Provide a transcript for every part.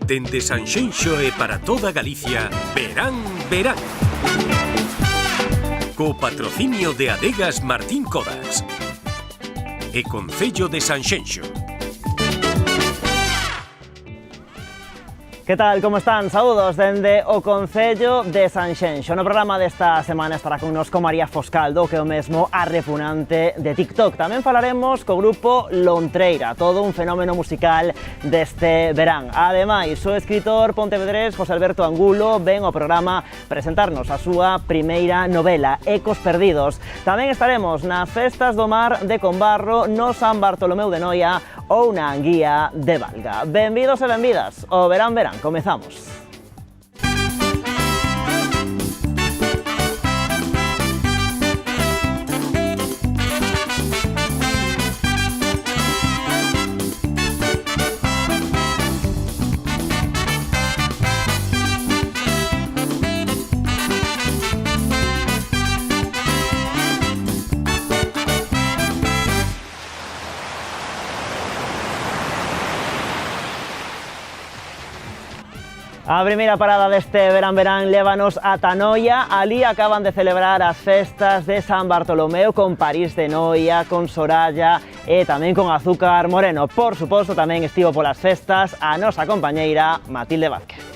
Dende Sanxenxo e para toda Galicia, Verán, Verán. Co patrocinio de Adegas Martín Codas e Concello de Sanxenxo. Que tal, como están? Saúdos dende o Concello de Sanxenxo. No programa desta semana estará connosco María Foscaldo, que é o mesmo a repunante de TikTok. Tamén falaremos co grupo Lontreira, todo un fenómeno musical deste verán. Ademais, o escritor pontevedrés José Alberto Angulo ven ao programa presentarnos a súa primeira novela, Ecos Perdidos. Tamén estaremos nas festas do mar de Combarro, no San Bartolomeu de Noia ou na Anguía de Valga. Benvidos e benvidas ao Verán Verán. Comezamos. A primeira parada deste Verán Verán lévanos ata Noia. Ali acaban de celebrar as festas de San Bartolomeu con París de Noia, con Soraya e tamén con Azúcar Moreno. Por suposto, tamén estivo polas festas a nosa compañeira Matilde Vázquez.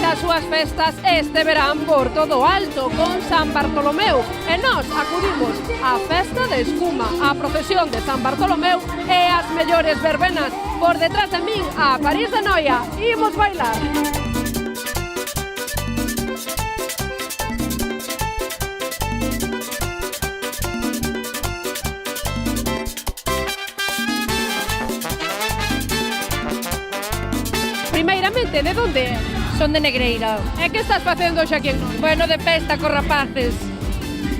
As súas festas este verán por todo alto con San Bartolomeu e nós acudimos á festa de Escuma, á procesión de San Bartolomeu e as mellores verbenas. Por detrás de min a París de Noia, imos bailar. Primeiramente, de onde é? Son de Negreira. E que estás facendo hoxe aquí en Noia? Bueno, de festa cos rapaces.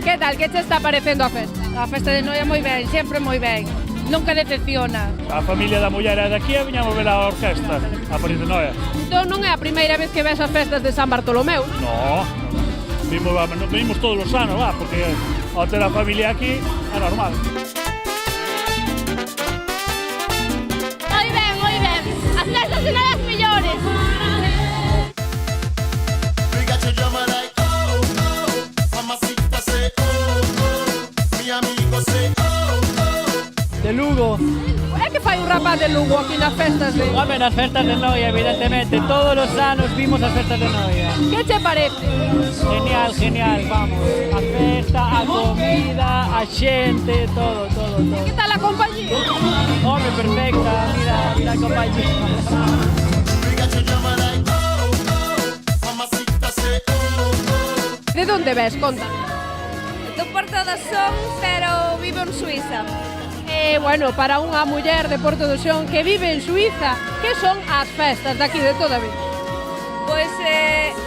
Que tal, que te está parecendo a festa? A festa de Noia moi ben, sempre moi ben. Nunca decepciona. A familia da muller é daqui e viñamos ver a orquesta, a París de Noia. Entón non é a primeira vez que ves as festas de San Bartolomeu? No, vimos todos os anos, porque ao ter a familia aquí é normal. Moi ben. As festas son as mellores. De Lugo. É que fai un rapaz de Lugo aquí nas festas de... Home, nas festas de Noia, evidentemente. Todos os anos vimos as festas de Noia. Que te parece? Genial, vamos. A festa, a comida, a xente, todo. Que tal a compañía? Home, perfecta, mira a compañía. De onde ves? Conta. Do Porto do Son, pero vivo en Suiza. Bueno, para unha muller de Porto do Son que vive en Suiza, que son as festas daqui de toda a vida? Pois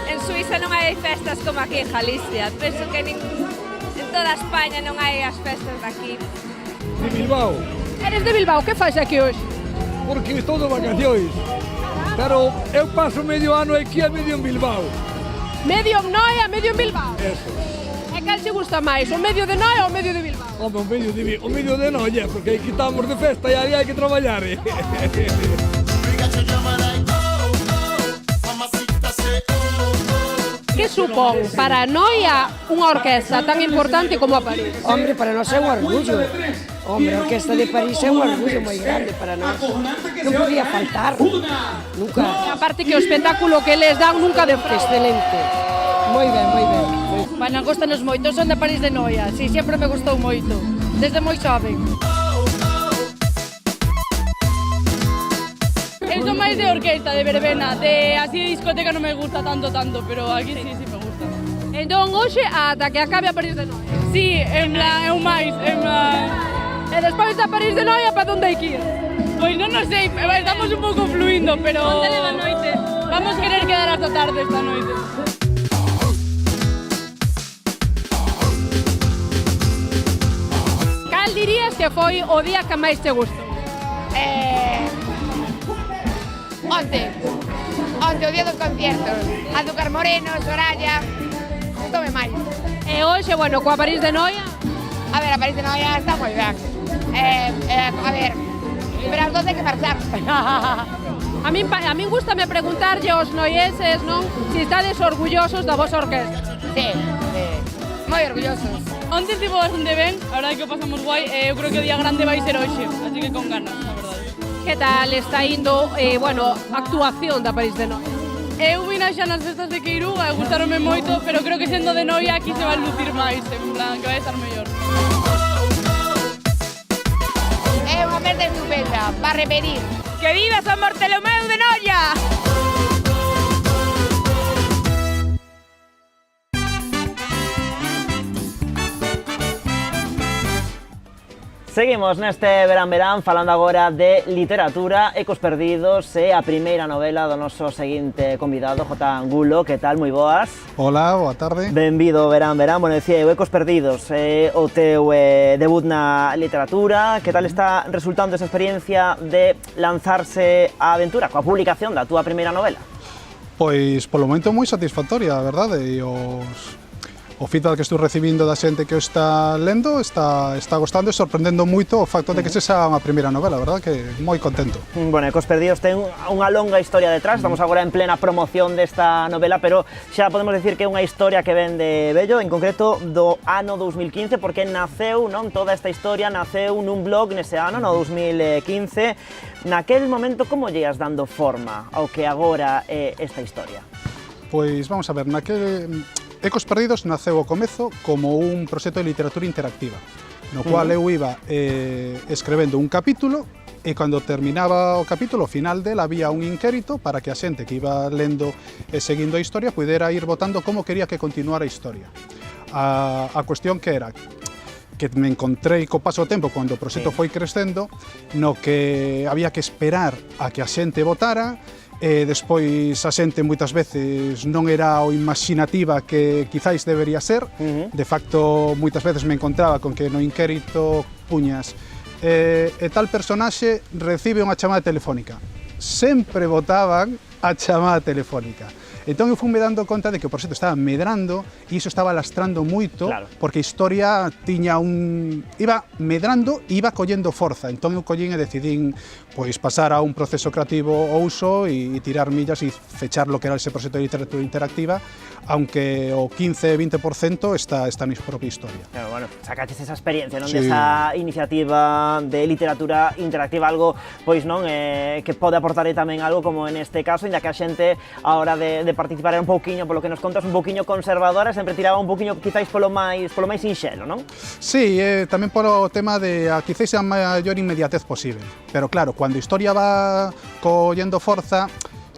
en Suiza non hai festas como aquí en Galicia. Penso que en toda España non hai as festas daqui. De Bilbao, Eres de Bilbao, que faz aquí hoxe? porque estou de vacacións. Pero eu paso medio ano aquí e medio en Bilbao. Medio en Noia, medio en Bilbao. Eso. E cal se gusta máis, o medio de Noia ou o medio de Bilbao? Home, o medio de Noia, porque aí quitamos de festa e aí hai que traballar. Que supón para Noia unha orquesta tan importante como a París? Hombre, para nós é un orgullo. Hombre, a Orquesta de París é un orgullo moi grande para nós. Non podía faltar, nunca. A parte que o espectáculo que les dan nunca de Excelente. Moi ben. Bueno, gostanos moito, son de París de Noia. Si, sempre me gustou moito. Desde moi xoven. Eu son máis de orquesta, de verbena, de así de discoteca non me gusta tanto, pero aquí sí me gusta. Entón, hoxe, ata que acabe a París de Noia. Si, en plan, eu máis, en plan... E despois da París de Noia, para onde hai que ir? Pois non o sei, estamos un pouco fluindo, pero... Onde leva a noite? Vamos querer quedar hasta tarde esta noite. Cal dirías que foi o día que máis te gustou? Onte, o día dos conciertos. Azúcar Moreno, Soraya, tome máis. E hoxe, bueno, coa París de Noia, A ver, a París de Noia está moi ben. A ver, pero as 12 hai que marchar. a min gustame preguntarlle aos noieses, non, se estades orgullosos da vosa orquestra. Sí, moi orgullosos. Onte estivo bastante ben, a verdade que o pasamos guai, eu creo que o día grande vai ser hoxe, así que con ganas, a verdade. Que tal está indo, bueno, a actuación da París de Noia? Eu vim xa nas festas de Queiruga e gustaronme moito, pero creo que sendo de Noia aquí se vai lucir máis, en plan, que vai estar mellor. É unha festa estupenda, para repetir. Que viva San Bartolomeu de Noia! Seguimos neste verán falando agora de literatura, Ecos Perdidos e a primeira novela do noso seguinte convidado, J. Angulo. Que tal? Moi boas. Hola, boa tarde. Benvido verán, bueno, decía eu, Ecos Perdidos, o teu debut na literatura. Que tal está resultando esa experiencia de lanzarse á aventura coa publicación da túa primeira novela? Pois, polo momento, moi satisfactoria, a verdade, e o feedback que estou recibindo da xente que o está lendo está gostando e sorprendendo moito o facto de que sexa unha primeira novela, verdad, que moi contento. Bueno, Ecos Perdidos ten unha longa historia detrás, estamos agora en plena promoción desta novela, pero xa podemos decir que é unha historia que ven de bello, en concreto do ano 2015, porque naceu, non, toda esta historia naceu nun blog nese ano, no 2015. Naquel momento, como lle ias dando forma ao que agora é esta historia? Pois, vamos a ver, Ecos Perdidos naceu ao comezo como un proxecto de literatura interactiva, no cual eu iba escrevendo un capítulo e cando terminaba o capítulo, ao final del había un inquérito para que a xente que iba lendo e seguindo a historia pudera ir votando como quería que continuara a historia. A cuestión que era que me encontrei co paso do tempo cando o proxecto foi crecendo, no que había que esperar a que a xente votara. Despois a xente moitas veces non era o imaginativa que quizáis debería ser. De facto, moitas veces me encontraba con que no inquérito puñas e tal personaxe recibe unha chamada telefónica. Sempre votaban a chamada telefónica. Entón eu fui me dando conta de que o proxecto estaba medrando e iso estaba lastrando moito, porque a historia tiña iba medrando e iba collendo forza. Entón eu collín e decidín pois pasar a un proceso creativo ao uso e tirar millas e fechar lo que era ese proxecto de literatura interactiva, aunque o 15-20% está na propia historia. Claro, bueno, sacaches esa experiencia, non, sí, desa iniciativa de literatura interactiva, algo pois non que pode aportar tamén algo como en este caso, inda que a xente a hora de participar era un pouquiño, polo que nos contas, un pouquiño conservadora, sempre tiraba un pouquiño quizáis polo máis sinxelo, non? Sí, tamén polo tema de quizáis a maior inmediatez posible, pero claro, cando a historia va collendo forza,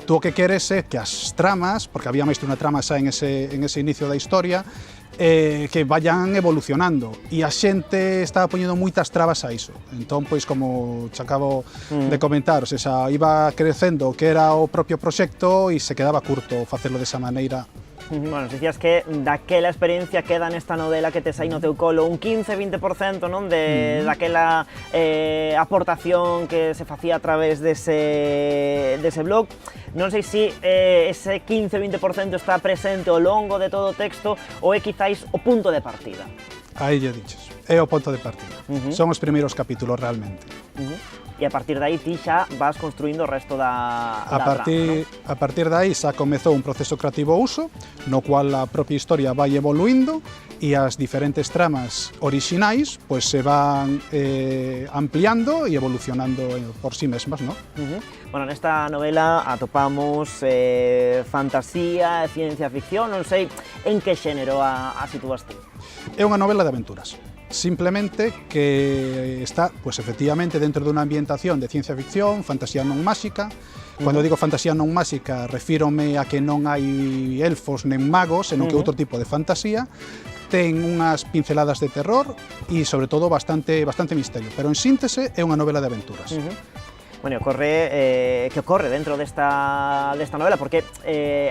tú o que queres é que as tramas, porque había máis unha trama xa en ese inicio da historia, que vayan evolucionando e a xente estaba poñendo moitas trabas a iso. Entón, pois, como te acabo de comentar, o sea, iba crecendo o que era o propio proxecto e se quedaba curto facerlo desa maneira. Bueno, dicías que daquela experiencia queda nesta novela que tes aí no teu colo un 15-20%, non, daquela aportación que se facía a través dese blog. Non sei se ese 15-20% está presente ao longo de todo o texto ou é quizáis o punto de partida. Aí lle diches, é o punto de partida. Son os primeiros capítulos realmente. E a partir de aí ti xa vas construindo o resto da trama, non? A partir de aí xa comezou un proceso creativo uso, no cual a propia historia vai evoluindo e as diferentes tramas orixinais pois se van ampliando e evolucionando por sí mesmas, non? Bueno, nesta novela atopamos fantasía e ciencia ficción, non sei en que xénero a situas ti. É unha novela de aventuras. Simplemente que está, pues efectivamente, dentro dunha ambientación de ciencia ficción, fantasía non máxica. Cando digo fantasía non máxica, refírome a que non hai elfos nen magos, senón que outro tipo de fantasía. Ten unhas pinceladas de terror e, sobre todo, bastante misterio. Pero, en síntese, é unha novela de aventuras. Bueno, que ocorre dentro desta novela? Porque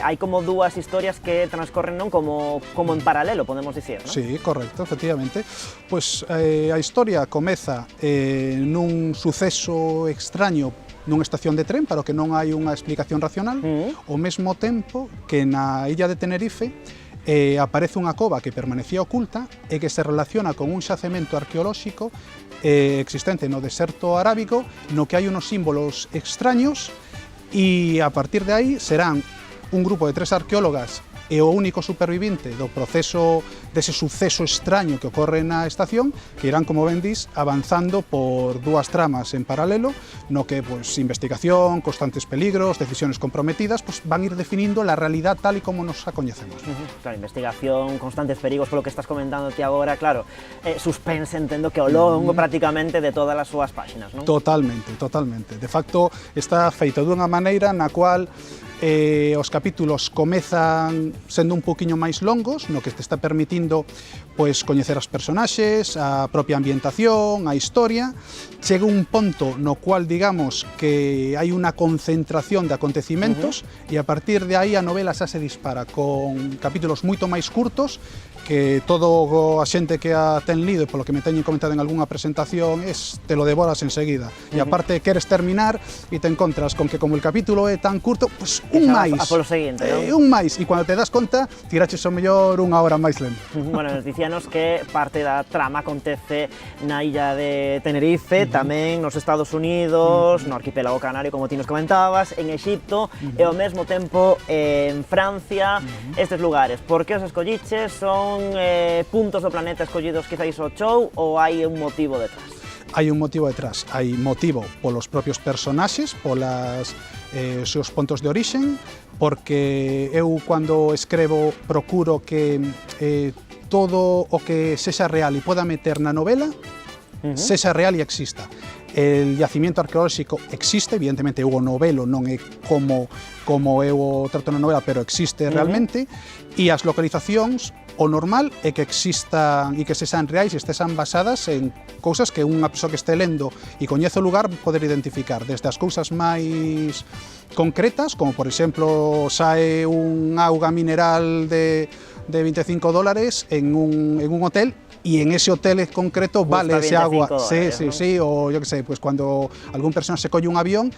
hai como dúas historias que transcorren non como en paralelo, podemos dicir, non? Sí, correcto, efectivamente. Pois a historia comeza nun suceso extraño nunha estación de tren para o que non hai unha explicación racional, ao mesmo tempo que na illa de Tenerife aparece unha cova que permanecía oculta e que se relaciona con un xacemento arqueolóxico existente no deserto arábigo, no que hai unos símbolos extraños, e a partir de aí serán un grupo de 3 arqueólogas e o único supervivente do proceso dese suceso extraño que ocorre na estación, que irán, como ben dis, avanzando por dúas tramas en paralelo, no que pues, investigación, constantes peligros, decisiones comprometidas, pues, van ir definindo la realidad tal y como nos a coñecemos. Claro, investigación, constantes perigos, polo que estás comentando ti agora, claro, suspense, entendo que ao longo prácticamente de todas as súas páxinas, non? Totalmente, totalmente. De facto, está feito dunha maneira na cual os capítulos comezan sendo un poquinho máis longos, no que te está permitindo pois, coñecer as personaxes, a propia ambientación, a historia. Chega un ponto no cual, digamos, que hai unha concentración de acontecimentos e a partir de aí a novela xa se dispara con capítulos moito máis curtos que todo a xente que a ten lido e polo que me teñen comentado en algunha presentación te lo devoras enseguida. E aparte queres terminar e te encontras con que como el capítulo é tan curto, pues un máis. A polo seguinte, non? Un máis, e cando te das conta, tiraches o mellor unha hora máis lento. Bueno, nos dicíanos que parte da trama acontece na illa de Tenerife, tamén nos Estados Unidos, no arquipélago canario, como ti nos comentabas, en Exipto e ao mesmo tempo en Francia, estes lugares. Por que os escolliches? Son puntos do planeta escollidos quizáis ao show ou hai un motivo detrás? Hai un motivo detrás, hai motivo polos propios personaxes, polas seus pontos de orixen, porque eu cando escrevo procuro que todo o que sexa real e poda meter na novela sexa real e exista. El yacimiento arqueolóxico existe, evidentemente eu o novelo non é como eu o trato na novela, pero existe realmente, e as localizacións o normal é que existan e que se sean reais e estesen basadas en cousas que unha persoa que este lendo e coñece o lugar poder identificar, desde as cousas máis concretas, como por exemplo sae un auga mineral de $25 en un hotel e en ese hotel en concreto vale ese agua. Sí, o yo que sei, pues cuando algún persona se colle un avión,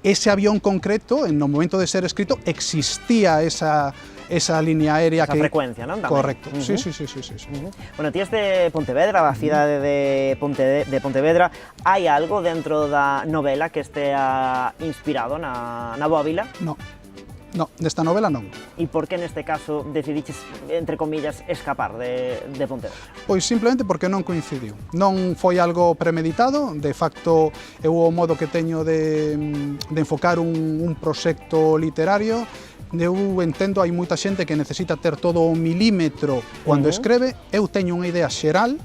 ese avión concreto, en o momento de ser escrito, existía esa línea aérea esa frecuencia, non? Correcto, sí. Bueno, ti és de Pontevedra, da cidade de Pontevedra. Hai algo dentro da novela que estea inspirado na Bóvila? No, desta novela non. E por que neste caso decidiches, entre comillas, escapar de Pontevedra? Pois simplemente porque non coincidiu. Non foi algo premeditado, de facto eu o modo que teño de enfocar un proxecto literario. Eu entendo, hai moita xente que necesita ter todo o milímetro cando escreve. Eu teño unha idea xeral,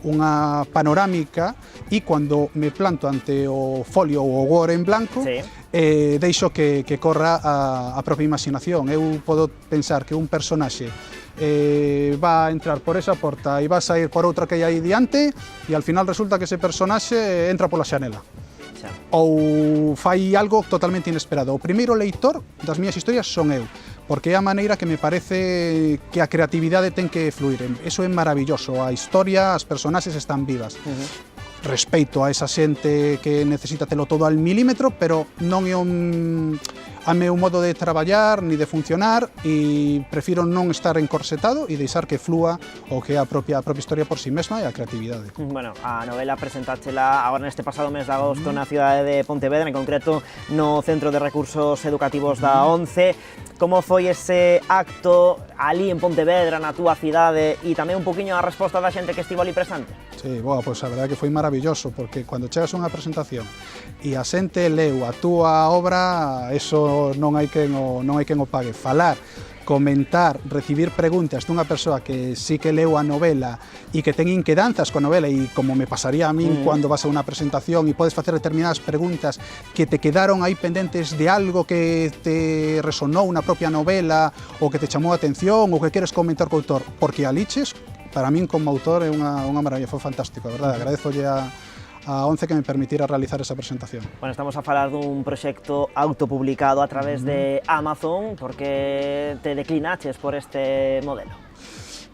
unha panorámica, e cando me planto ante o folio ou o Word en blanco, deixo que corra a propia imaginación. Eu podo pensar que un personaxe va a entrar por esa porta e va a sair por outra que hai aí diante, e al final resulta que ese personaxe entra pola xanela. Ou fai algo totalmente inesperado. O primeiro leitor das miñas historias son eu, porque é a maneira que me parece que a creatividade ten que fluir. Eso é maravilloso, a historia, as personaxes están vivas. Respeito a esa xente que necesita telo todo al milímetro, pero non é a meu modo de traballar ni de funcionar, e prefiro non estar encorsetado e deixar que flúa o que é a propia historia por si mesma e a creatividade. Bueno, a novela presentáchela agora neste pasado mes de agosto na cidade de Pontevedra, en concreto no Centro de Recursos Educativos da ONCE. Como foi ese acto ali en Pontevedra, na túa cidade, e tamén un poquinho a resposta da xente que estivo ali presente? Sí, pois a verdade que foi maravilloso, porque cando chegas a unha presentación e a xente leu a túa obra, eso non hai quen o pague. Falar, comentar, recibir preguntas dunha persoa que sí que leu a novela e que ten inquedanzas coa novela, e como me pasaría a min cando vas a unha presentación e podes facer determinadas preguntas que te quedaron aí pendentes de algo que te resonou na propia novela ou que te chamou a atención ou que queres comentar co autor, porque a liches, para min como autor é unha maravilla, foi fantástico, a verdade. Agradezolle a ONCE que me permitira realizar esa presentación. Bueno, estamos a falar dun proxecto autopublicado a través de Amazon. Por que te declinaches por este modelo?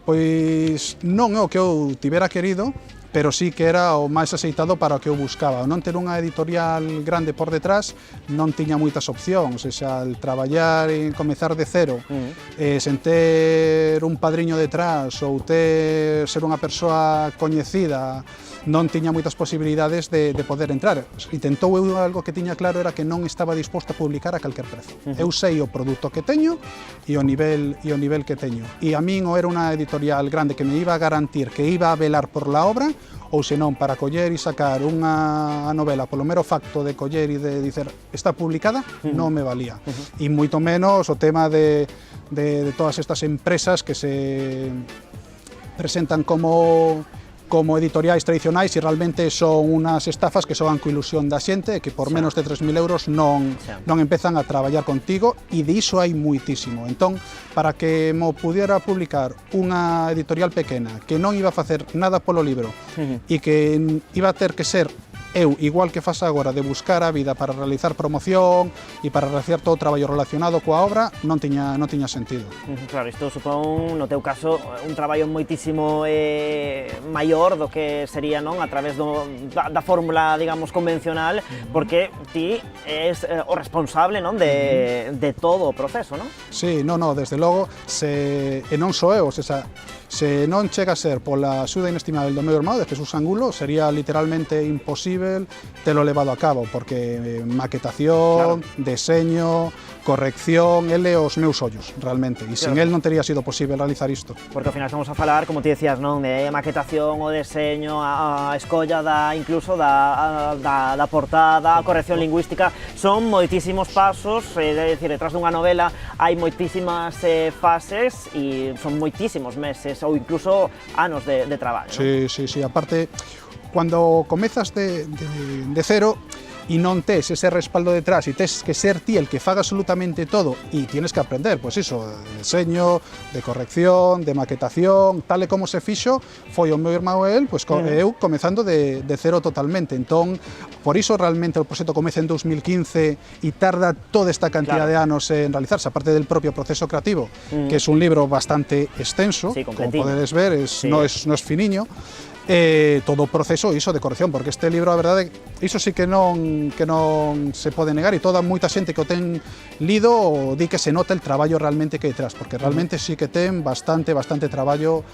Pois non é o que eu tivera querido, pero sí que era o máis aceitado para o que eu buscaba. Non ter unha editorial grande por detrás non tiña moitas opcións, o sea, al traballar e comezar de cero, sen ter un padriño detrás ou ser unha persoa coñecida, non tiña moitas posibilidades de poder entrar. Intentou eu algo que tiña claro era que non estaba disposto a publicar a calquer prezo. Eu sei o produto que teño e o nivel que teño. E a min ou era unha editorial grande que me iba a garantir que iba a velar por la obra, ou senón para coller e sacar unha novela polo mero facto de coller e de dicer está publicada, non me valía. E moito menos o tema de todas estas empresas que se presentan como editoriais tradicionais e realmente son unhas estafas que xogan co ilusión da xente e que por menos de 3.000 euros non empezan a traballar contigo, e de iso hai muitísimo. Entón, para que mo pudiera publicar unha editorial pequena que non iba a facer nada polo libro e que iba a ter que ser eu, igual que faz agora, de buscar a vida para realizar promoción e para realizar todo o traballo relacionado coa obra, non tiña sentido. Claro, isto supón, no teu caso, un traballo moitísimo maior do que sería, non, a través da fórmula, digamos, convencional, porque ti és o responsable, non, de todo o proceso, non? Sí, desde logo, e non só eu, se non chega a ser pola axuda inestimable do meu irmão, de Jesús Angulo, sería literalmente imposible telo levado a cabo, porque maquetación, deseño, corrección, ele os meus ollos, realmente, e sin el non tería sido posible realizar isto. Porque ao final estamos a falar, como ti decías, non, de maquetación, o deseño, a escolla incluso da portada, a corrección lingüística, son moitísimos pasos, é dicir, detrás dunha novela hai moitísimas fases e son moitísimos meses ou incluso anos de traballo. Sí, aparte, cando comezas de cero e non tes ese respaldo detrás e tes que ser ti el que faga absolutamente todo e tienes que aprender, pois iso, de diseño, de corrección, de maquetación, tal e como se fixo, foi o meu irmão e el, pois eu comezando de cero totalmente. Entón, por iso realmente o proxecto comeza en 2015 e tarda toda esta cantidad de anos en realizarse, aparte del propio proceso creativo, que é un libro bastante extenso, como podedes ver, non é finiño, todo o proceso iso de corrección, porque este libro, a verdade, iso sí que non se pode negar, e toda moita xente que o ten lido di que se nota el traballo realmente que hai detrás, porque realmente sí que ten bastante traballo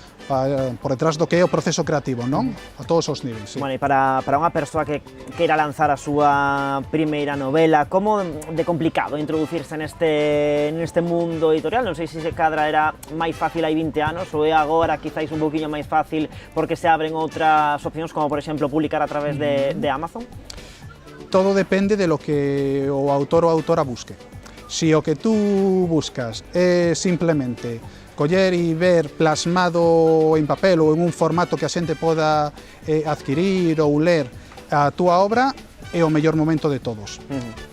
por detrás do que é o proceso creativo, non? A todos os niveis, sí. Bueno, e para unha persoa que queira lanzar a súa primeira novela, como de complicado introducirse neste mundo editorial? Non sei se cadra era máis fácil hai 20 anos ou é agora quizáis un poquinho máis fácil porque se abren outras opcións, como por exemplo publicar a través de Amazon? Todo depende de lo que o autor ou autora busque. Si o que tú buscas é simplemente coller e ver plasmado en papel ou en un formato que a xente poda adquirir ou ler a túa obra, é o mellor momento de todos.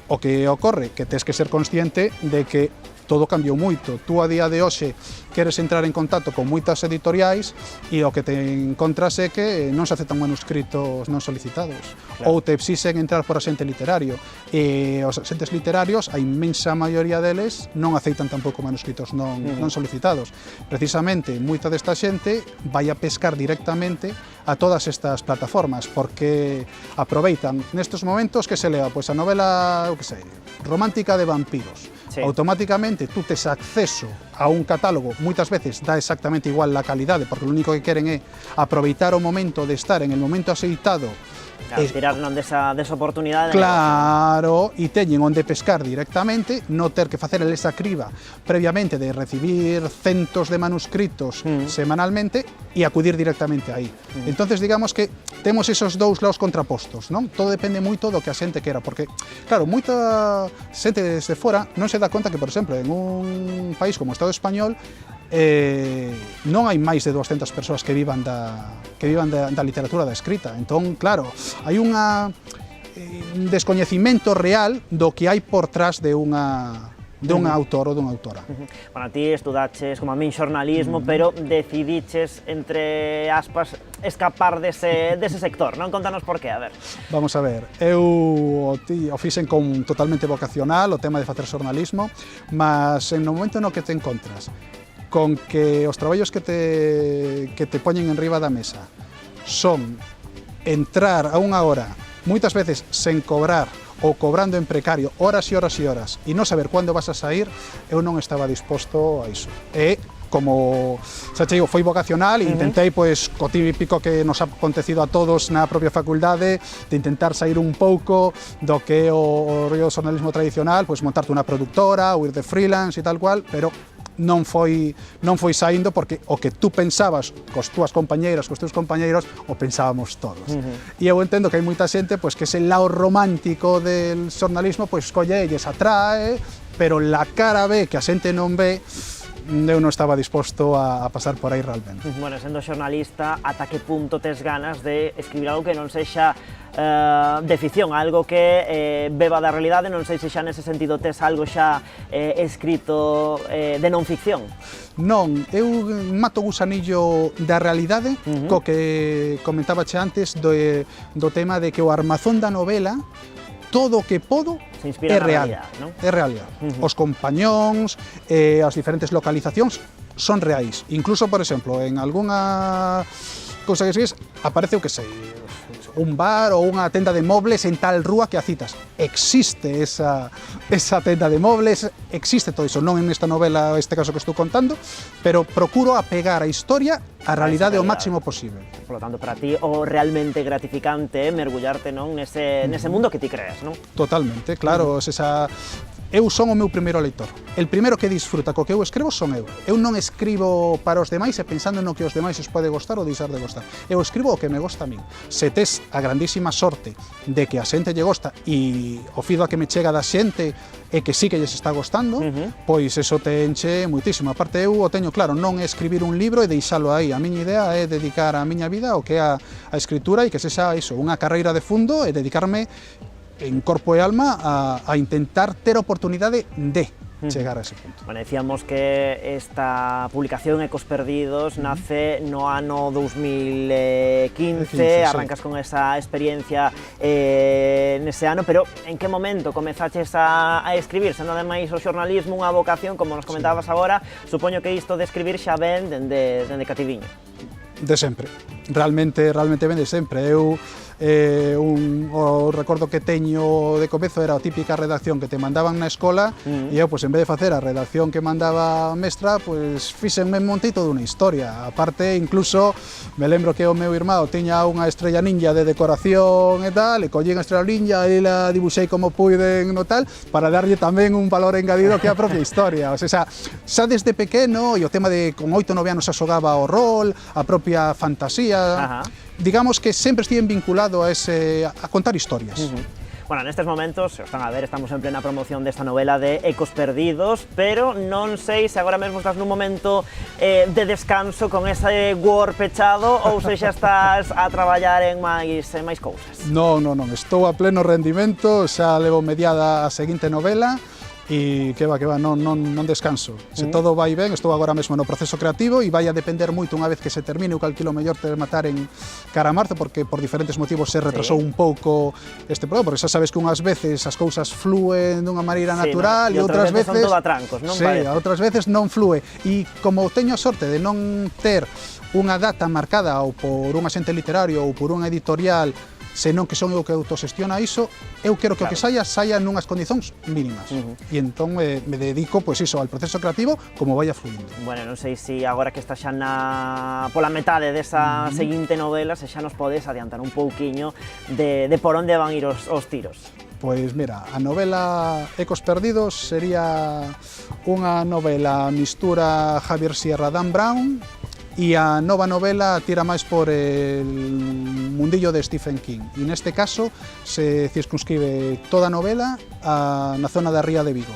O que ocorre que tes que ser consciente de que todo cambiou moito. Tú a día de hoxe queres entrar en contacto con moitas editoriais e o que te encontras é que non se aceptan manuscritos non solicitados, ou te exixen entrar por axente literario, e os axentes literarios, a inmensa maioría deles non aceitan tampouco manuscritos non solicitados. Precisamente, moita desta xente vai a pescar directamente a todas estas plataformas, porque aproveitan nestes momentos que se lea pois a novela, romántica de vampiros. Automáticamente tú tes acceso a un catálogo, moitas veces dá exactamente igual la calidade, porque o único que queren é aproveitar o momento de estar en el momento aceitado, tirar desa oportunidade. Claro, e teñen onde pescar directamente, non ter que facer esa criba previamente de recibir centos de manuscritos semanalmente e acudir directamente aí. Entonces, digamos que temos esos dous lados contrapostos, non? Todo depende moito do que a xente quera, porque, claro, moita xente desde fora non se dá conta que, por exemplo, en un país como o Estado español, non hai máis de 200 persoas que vivan da literatura da escrita. Entón, claro, hai un descoñecimento real do que hai por trás de unha dun autor ou dunha autora. Bueno, ti estudaches, como a min, xornalismo, pero decidiches, entre aspas, escapar dese sector, non? Contanos por qué, a ver. Vamos a ver, eu o fixen con totalmente vocacional, o tema de facer xornalismo, mas no momento no que te encontras con que os traballos que te poñen en riba da mesa son entrar a unha hora, moitas veces sen cobrar ou cobrando en precario horas e horas e horas e non saber cando vas a sair, eu non estaba disposto a iso. E como xa te digo, foi vocacional e intentei, pois, co típico que nos ha acontecido a todos na propia facultade, de intentar sair un pouco do que é o rollo do xornalismo tradicional, pois montarte unha productora ou ir de freelance e tal cual, pero non foi saindo porque o que tú pensabas cos túas compañeiras, cos teus compañeiros, o pensábamos todos. E eu entendo que hai moita xente pois que ese lado romántico del xornalismo pois collelles, atrae, pero la cara B que a xente non ve, eu non estaba disposto a pasar por aí realmente. Bueno, sendo xornalista, ata que punto tes ganas de escribir algo que non sexa de ficción, algo que beba da realidade, non sei se xa nese sentido tes algo xa escrito de non ficción? Non, eu mato o gusanillo da realidade, co que comentábache antes do tema de que o armazón da novela, todo o que podo é real, é realidade. Os compañóns, as diferentes localizacións son reais. Incluso, por exemplo, en algunha cousa que segues, aparece o que sei, un bar ou unha tenda de mobles en tal rúa que a citas. Existe esa tenda de mobles, existe todo iso, non en esta novela, este caso que estou contando, pero procuro apegar a historia á realidade o máximo posible. Por lo tanto, para ti o realmente gratificante é mergullarte, non, nese mundo que ti creas, non? Totalmente, claro, eu son o meu primeiro leitor. El primeiro que disfruta co que eu escribo son eu. Eu non escribo para os demais e pensando no que os demais os pode gostar ou deixar de gostar. Eu escribo o que me gosta a min. Se tes a grandísima sorte de que a xente lle gosta e o feedback que me chega da xente é que sí que lles está gostando, pois eso te enche muitísimo. Aparte, eu o teño claro, non é escribir un libro e deixalo aí. A miña idea é dedicar a miña vida ao que é a escritura e que sexa iso, unha carreira de fundo e dedicarme en corpo e alma a intentar ter oportunidade de chegar a ese punto. Bueno, decíamos que esta publicación Ecos Perdidos nace no ano 2015, arrancas con esa experiencia nese ano, pero en que momento comezaches a escribir? Sendo ademais o xornalismo unha vocación, como nos comentabas agora, supoño que isto de escribir xa ven dende cativiño. De sempre, realmente ven de sempre. Eu o recordo que teño de comezo era a típica redacción que te mandaban na escola e eu, pois, en vez de facer a redacción que mandaba a mestra, pois, fixenme montei toda unha historia. Aparte, incluso, me lembro que o meu irmão tiña unha estrella ninja de decoración e tal, e collín a estrella ninja e la dibuixei como puiden no tal, para darlle tamén un valor engadido que a propia historia. O sea, xa desde pequeno, e o tema de con 8 ou 9 anos xa xogaba o rol, a propia fantasía, digamos que sempre estiven vinculado a contar historias. Bueno, nestes momentos, se os están a ver, estamos en plena promoción desta novela de Ecos Perdidos, pero non sei se agora mesmo estás nun momento de descanso con ese Word pechado ou se xa estás a traballar en máis cousas. Non, estou a pleno rendimento, xa levo mediada a seguinte novela, e que va, non descanso. Se todo vai ben, estou agora mesmo no proceso creativo e vai a depender moito unha vez que se termine, eu calculo mellor ter matar en cara a marzo, porque por diferentes motivos se retrasou un pouco este programa, porque xa sabes que unhas veces as cousas flúen dunha maneira natural e outras veces son todo atrancos, non? Sí, outras veces non flúe. E como teño a sorte de non ter unha data marcada ou por un axente literario ou por unha editorial, senón que son eu que autoxestiona iso, eu quero que o que saia nunhas condicións mínimas. E entón me dedico, pois iso, al proceso creativo como vaya fluindo. Bueno, non sei se agora que está xa pola metade desa seguinte novela, se xa nos podes adiantar un pouquiño de por onde van ir os tiros. Pois mira, a novela Ecos Perdidos sería unha novela mistura Javier Sierra, Dan Brown, e a nova novela tira máis por el mundillo de Stephen King. E neste caso se circunscribe toda a novela na zona da Ría de Vigo.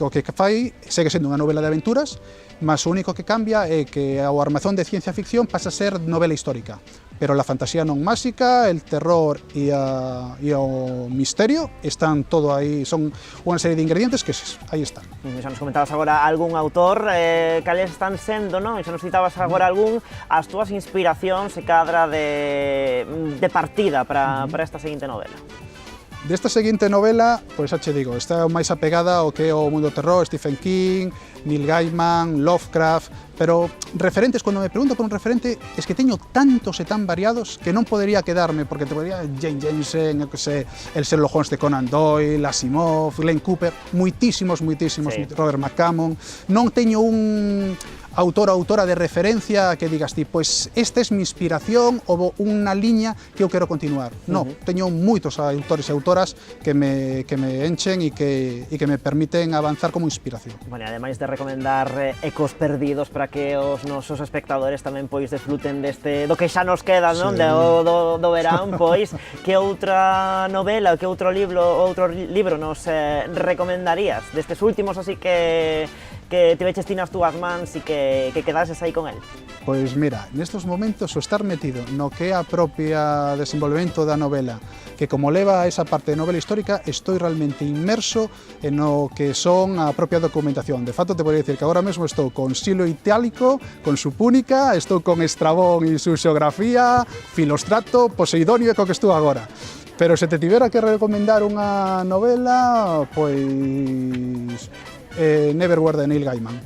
O que fai segue sendo unha novela de aventuras, mas o único que cambia é que o armazón de ciencia ficción pasa a ser novela histórica. pero la fantasía non máxica, el terror e o misterio están todo aí, son unha serie de ingredientes que aí están. Xa nos comentabas agora algún autor, cales están sendo, non? Xa nos citabas agora algún, as túas inspiracións e cadra de partida para esta seguinte novela. Desta seguinte novela, pois xa che digo, está máis apegada ao que é o mundo terror, Stephen King, Neil Gaiman, Lovecraft, pero referentes, cando me pregunto por un referente, es que teño tantos e tan variados que non podería quedarme, porque te podría Jane Jensen, el Sherlock Holmes de Conan Doyle, Asimov, Glenn Cooper, moitísimos, sí. Robert McCammon, non teño un autor ou autora de referencia que digas ti, pois esta é mi inspiración ou unha liña que eu quero continuar. Non, teño moitos autores e autoras que me enchen e que me permiten avanzar como inspiración. Bueno, ademais de recomendar Ecos Perdidos para que os nosos espectadores tamén pois desfruten do que xa nos queda, non? Do verán, pois que outra novela, que outro libro nos recomendarías destes últimos, así que te veches ti nas túas mans e que quedases aí con el? Pois mira, nestes momentos o estar metido no que é a propia desenvolvemento da novela, que como leva esa parte de novela histórica, estou realmente inmerso en o que son a propia documentación. De facto, te podría dicir que agora mesmo estou con Silo Itálico, con su Púnica, estou con Estrabón e su xeografía, Filostrato, Poseidonio e co que estou agora. Pero se te tivera que recomendar unha novela, pois Neverwhere de Neil Gaiman.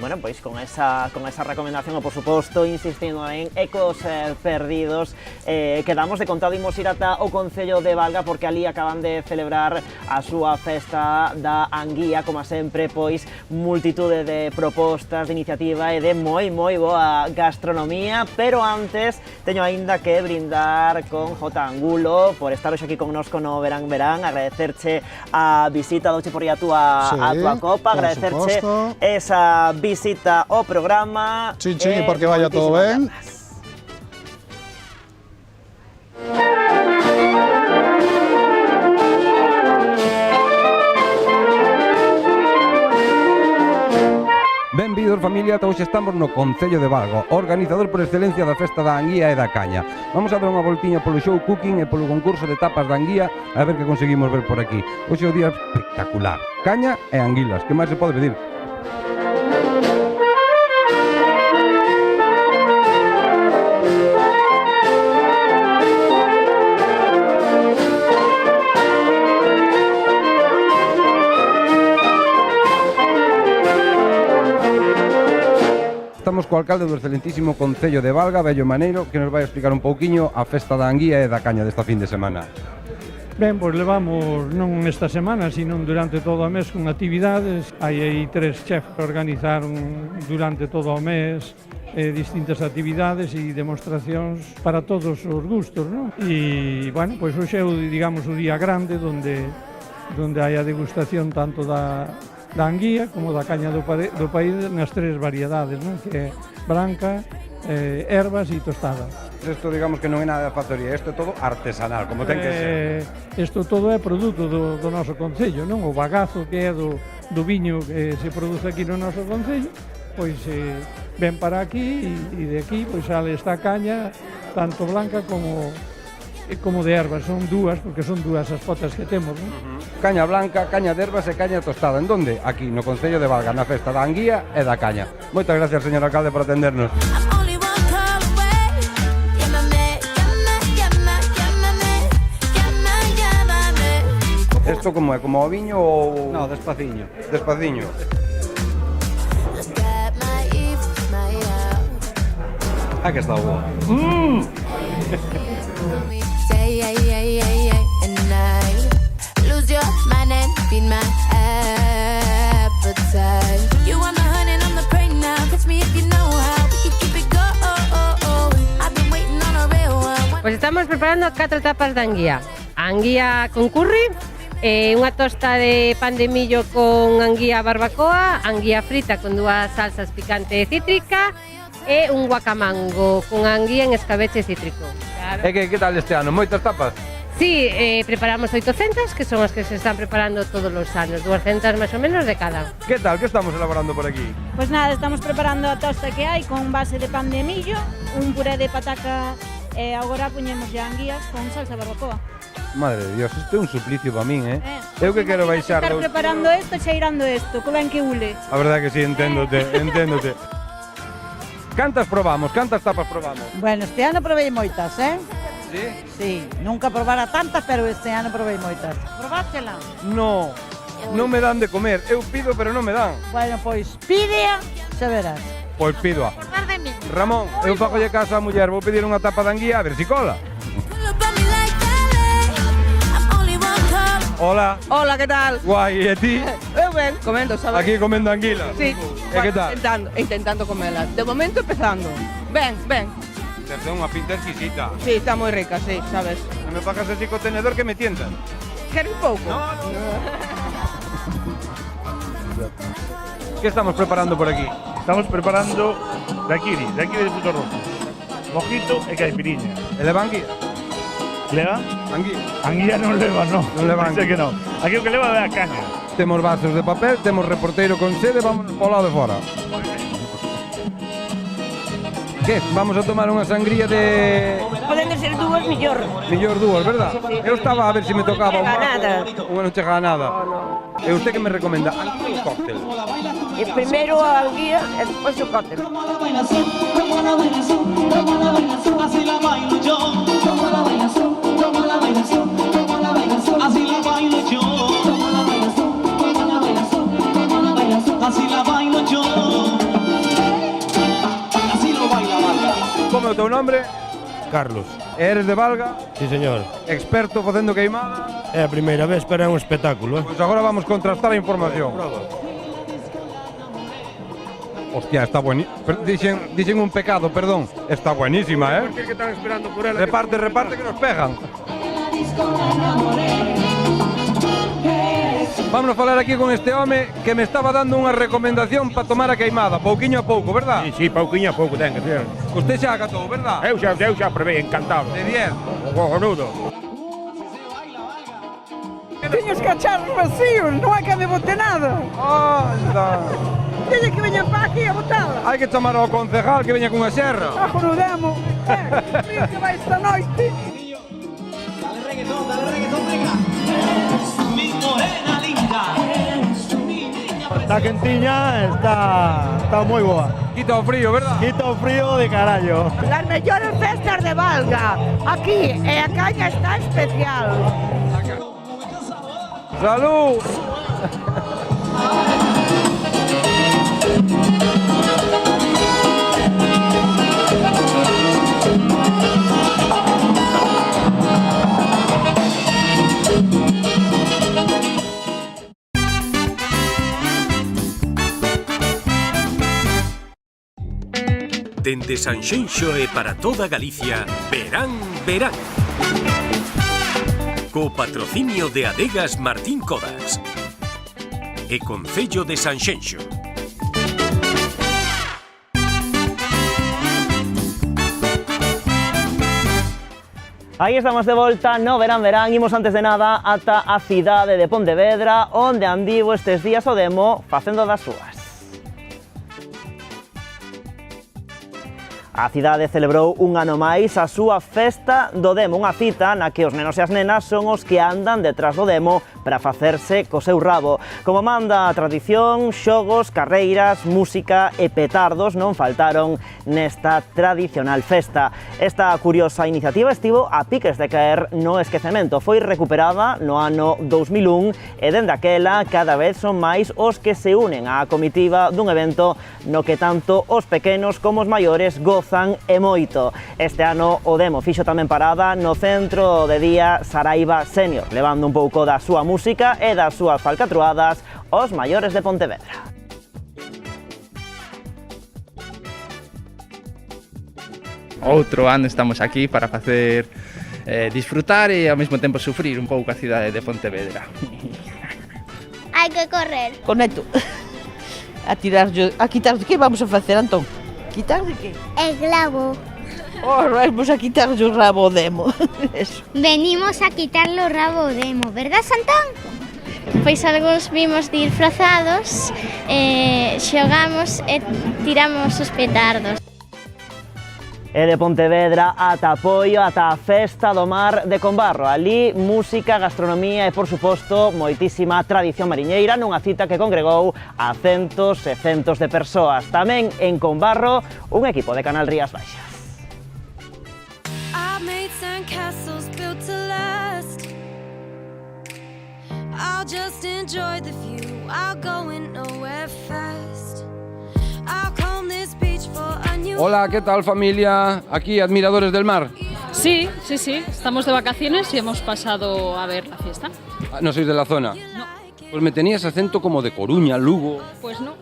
Bueno, pois con esa recomendación, por suposto, insistindo en Ecos Perdidos, quedamos de contado, imos ir ata o Concello de Valga, porque ali acaban de celebrar a súa festa da Anguía, como sempre, pois multitude de propostas, de iniciativa e de moi boa gastronomía, pero antes teño aínda que brindar con J. Angulo por estar hoxe aquí connosco no Verán, agradecerche a visita, douche por aí a túa copa, agradecerche esa visita ao programa. Chin, porque vaya todo ben. Benvidos familia, hoxe estamos no Concello de Valga, organizador por excelencia da Festa da Anguía e da Caña. Vamos a dar unha voltiña polo show cooking e polo concurso de tapas da Anguía a ver que conseguimos ver por aquí. Hoxe é o día espectacular, caña e anguilas, que máis se pode pedir? Estamos co alcalde do excelentísimo Concello de Valga, Bello Maneiro, que nos vai explicar un pouquiño a Festa da Anguía e da Caña desta fin de semana. Ben, pois levamos non esta semana, sino durante todo o mes con actividades. Hai aí 3 chefs que organizaron durante todo o mes distintas actividades e demostracións para todos os gustos, non? E, bueno, pois hoxe é, digamos, o día grande onde hai a degustación tanto da anguía como da caña do país nas 3 variedades, non? Que é branca, ervas e tostada. Isto digamos que non é nada de factoría, isto é todo artesanal, como ten que ser. Isto todo é produto do noso concello, non? O bagazo que é do viño que se produce aquí no noso concello, pois ven para aquí e de aquí pois sale esta caña tanto blanca como de ervas, son dúas, porque son dúas as potas que temos, non? Caña blanca, caña de ervas e caña tostada. En donde? Aquí, no Concello de Valga, na Festa da Anguía e da Caña. Moitas gracias, señor alcalde, por atendernos. Isto como é? Como o viño ou...? No, despaciño. Despaciño. Ah, que está boa. Pois estamos preparando 4 tapas de anguía. Anguía con curry, unha tosta de pan de millo con anguía barbacoa, anguía frita con 2 salsas picante e cítrica e un guacamango con anguía en escabeche cítrico. Claro. E que tal este ano? Moitas tapas? Sí, preparamos 800, que son as que se están preparando todos os anos, 200 máis ou menos de cada. Que tal? Que estamos elaborando por aquí? Pues nada, estamos preparando a tosta que hai con base de pan de millo, un puré de pataca e agora poñemos ya anguías con salsa barbacoa. Madre de Dios, isto é un suplicio para min, Eu que quero baixar Estar preparando isto, cheirando isto, que ben que ule. A verdade que sí, enténdote. Cantas probamos? Cantas tapas probamos? Bueno, este ano provei moitas, Sí? Sí, nunca probara tantas, pero este ano provei moitas. Probástela? No, non me dan de comer. Eu pido, pero non me dan. Bueno, pois pídea, xa verás. Pois pidoa. Ramón, eu fagolle caso á muller, vou pedir unha tapa de anguía, a ver si cola. Hola. Hola, ¿qué tal? Guai, e ti? Eu ben, comendo, sabes? Aquí comendo anguila. Sí. E que tal? Intentando comerlas. De momento empezando. Ben. Desde unha pinta exquisita. Sí, está moi rica, sí, sabes. Non me pagas así co tenedor que me tientan. Queres un pouco? Que estamos preparando por aquí? Estamos preparando daiquiri de frutos rojos. Mojito e caipiriña. E leva anguía? Leva? Anguía? Anguía non leva, non. Non leva anguía. Que non. Aquí o que leva é a caña. Temos vasos de papel, temos reporteiro con sede, vamos ao lado de fora. Que? Vamos a tomar unha sangría de... Poden ser dúas mellor. Mellor dúas, verdad? Eu estaba a ver se me tocaba Non chega nada. Unha non chega a nada. E usted que me recomenda? Algún cóctel? E primeiro a anguía e despois o cóctel. Como é o teu nombre? Carlos. Eres de Valga? Sí, señor. Experto facendo queimada? É a primeira vez, pero é un espectáculo, Pois agora vamos contrastar a información. Hostia, está buenísima. Dicen un pecado, perdón. Está buenísima, ¿Por qué están esperando por ela? Reparte que nos pegan. Vamos a falar aquí con este home que me estaba dando unha recomendación para tomar a queimada, pouquiño a pouco, verdad? Sí, pouquiño a pouco ten que ser. Usted xa acatou, verdad? Eu xa probei, encantado. De 10. Cojonudo. Teño os cacharros vacíos, non hai que me bote nada. Anda. Dille que veña para aquí a botala. Hai que chamar ao concejal que veña cunha serra. Ajorudemos. Mira que vai esta noite. Dale reggaetón, venga. Mi morena linda. Está quentiña, está moi boa. Quita o frío, verdad? Quita o frío de carallo. Las mellores festas de Valga. Aquí, e a caña está especial. ¡Salud! Dende Sanxenxo e para toda Galicia, verán. Co patrocinio de Adegas Martín Codax e Concello de Sanxenxo. Aí estamos de volta no verán. Imos antes de nada ata a cidade de Pontevedra, onde andivo estes días o Demo facendo das súas. A cidade celebrou un ano máis a súa festa do Demo, unha cita na que os nenos e as nenas son os que andan detrás do Demo para facerse co seu rabo. Como manda a tradición, xogos, carreiras, música e petardos non faltaron nesta tradicional festa. Esta curiosa iniciativa estivo a piques de caer no esquecemento. Foi recuperada no ano 2001 e dende aquela cada vez son máis os que se unen á comitiva dun evento no que tanto os pequenos como os maiores gozan e moito. Este ano o Demo fixo tamén parada no centro de día Saraiva Senior, levando un pouco da súa música e das súas falcatruadas aos maiores de Pontevedra. Outro ano estamos aquí para facer disfrutar e ao mesmo tempo sufrir un pouco a cidade de Pontevedra. Hai que correr. Conecto. A quitar, que vamos a facer, Antón? Quitar de que? El clavo. Vamos a quitarle o rabo demo. Eso. Venimos a quitarle o rabo demo, verdad, Santón? Pois algúns vimos disfrazados, xogamos e tiramos os petardos. E de Pontevedra ata Poio, ata a Festa do Mar de Combarro. Ali, música, gastronomía e, por suposto, moitísima tradición mariñeira nunha cita que congregou a centos e centos de persoas. Tamén en Combarro, un equipo de Canal Rías Baixas. I'll just enjoy the view, I'll go in nowhere fast. I'll comb this beach for a new... Hola, ¿qué tal familia? Aquí, admiradores del mar. Sí, estamos de vacaciones y hemos pasado a ver la fiesta. ¿No sois de la zona? No. Pues me tenías acento como de Coruña, Lugo. Pues no,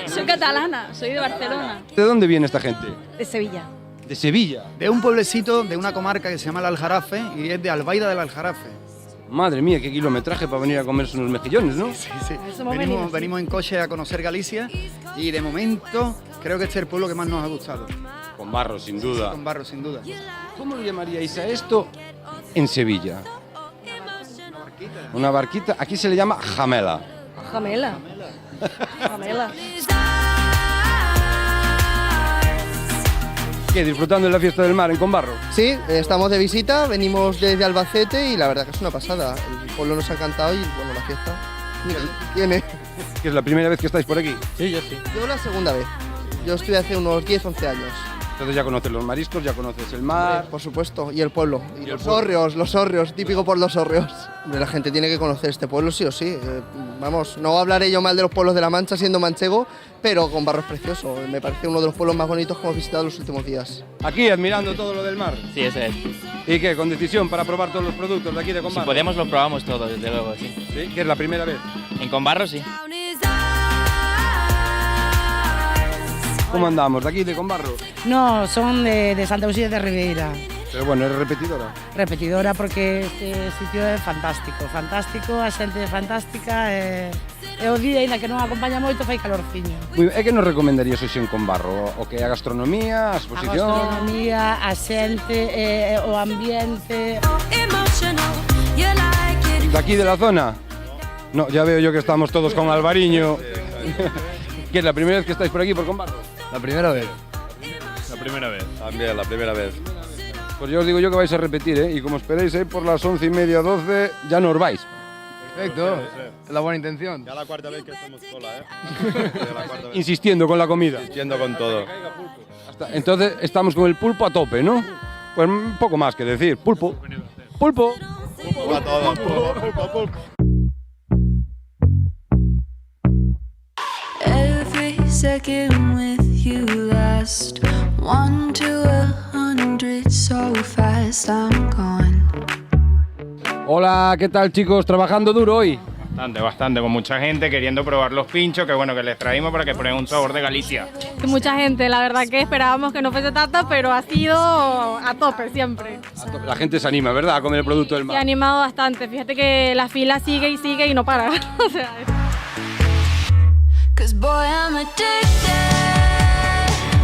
soy catalana, soy de Barcelona. ¿De dónde viene esta gente? De Sevilla. ¿De Sevilla? De un pueblecito, de una comarca que se llama el Aljarafe y es de Albaida del Aljarafe. Madre mía, qué kilometraje para venir a comerse unos mejillones, ¿no? Sí. Venimos en coche a conocer Galicia y de momento creo que este es el pueblo que más nos ha gustado. Combarro, sin duda. Sí, Combarro, sin duda. ¿Cómo le llamaríais a esto en Sevilla? Una barquita. Aquí se le llama jamela. Jamela. Jamela. ¿Qué? ¿Disfrutando de la fiesta del mar en Combarro? Sí, estamos de visita, venimos desde Albacete y la verdad que es una pasada. El pueblo nos ha encantado y bueno, la fiesta tiene. ¿Que es la primera vez que estáis por aquí? Sí, yo sí. Yo la segunda vez. Yo estuve hace unos 10, 11 años. Entonces ya conoces los mariscos, ya conoces el mar. Por supuesto, y el pueblo. Y los hórreos, típico por los hórreos. La gente tiene que conocer este pueblo sí o sí. Vamos, no hablaré yo mal de los pueblos de La Mancha siendo manchego, pero Combarro es precioso. Me parece uno de los pueblos más bonitos que hemos visitado en los últimos días. Aquí, admirando todo lo del mar. Sí, ese es. ¿Y qué? ¿Con decisión para probar todos los productos de aquí de Combarro? Si podemos, lo probamos todo, desde luego, sí. ¿Sí? ¿Que es la primera vez? En Combarro, sí. ¿Cómo andamos? ¿De aquí, de Combarro? No, son de Santa Lucía de Ribeira. Pero bueno, ¿eres repetidora? Repetidora porque este sitio é fantástico, a xente é fantástica e o día, ainda que non acompaña moito, fai calorciño. É que nos recomendarías hoxe en Combarro? O que a gastronomía, a exposición? A gastronomía, a xente, o ambiente... ¿De aquí, de la zona? No, ya veo yo que estamos todos con Alvariño. ¿Qué es la primera vez que estáis por aquí, por Combarro? La primera vez. La primera vez. También, la primera vez. Pues yo os digo yo que vais a repetir, ¿eh? Y como esperéis, por las 11:30, 12, ya no os vais. Perfecto, es la buena intención. Ya la cuarta vez que estamos sola, Insistiendo con la comida. Insistiendo con todo. Entonces estamos con el pulpo a tope, ¿no? Pues un poco más que decir. Pulpo. Pulpo. Pulpo a todo. Pulpo. Every second with you last 1 to 100 so fast I'm gone. Hola, ¿qué tal chicos? ¿Trabajando duro hoy? Bastante, con mucha gente queriendo probar los pinchos, que bueno, que les traímos para que prueben un sabor de Galicia. Mucha gente, la verdad que esperábamos que no fuese tanta, pero ha sido a tope siempre. La gente se anima, ¿verdad? A comer el producto del Se mar. ha animado bastante, fíjate que la fila sigue y no para. O sea,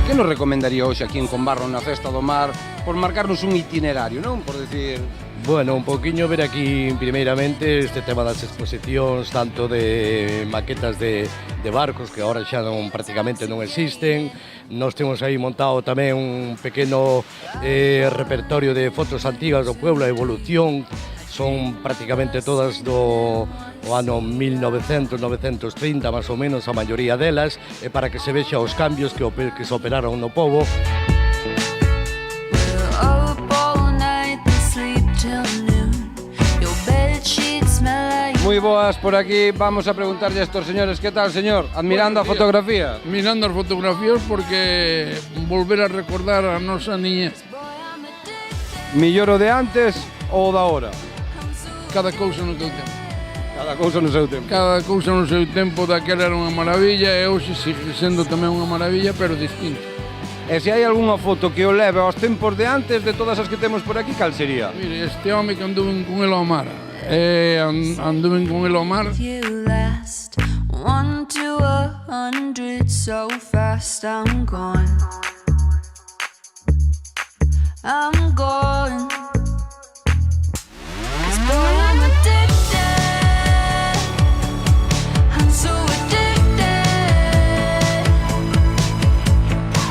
¿Qué nos recomendaría hoxe aquí en Combarro na Festa do Mar por marcarnos un itinerario, non? Por decir... Bueno, un poquinho ver aquí primeiramente este tema das exposicións, tanto de maquetas de barcos que agora xa prácticamente non existen. Nos temos aí montado tamén un pequeno repertorio de fotos antigas do pueblo, a evolución. Son prácticamente todas do ano 1900, 930, máis ou menos, a maioría delas, e para que se vexa os cambios que se operaron no pobo. Moi boas por aquí, vamos a preguntarlle a estos señores, ¿qué tal, señor? Admirando a fotografía. Mirando as fotografías porque volver a recordar a nosa niñez. Milloro de antes ou da hora? Cada cousa no seu tempo. Cada cousa no seu tempo. Cada cousa no seu tempo, daquela era unha maravilla e hoxe sigue sendo tamén unha maravilla, pero distinto. E se hai algunha foto que o leve aos tempos de antes de todas as que temos por aquí, cal sería? Mire, este home que anduven con el ao mar, anduven con el ao mar. 1 to 100 so fast I'm gone. I'm going. 'Cause boy, I'm addicted. I'm so addicted.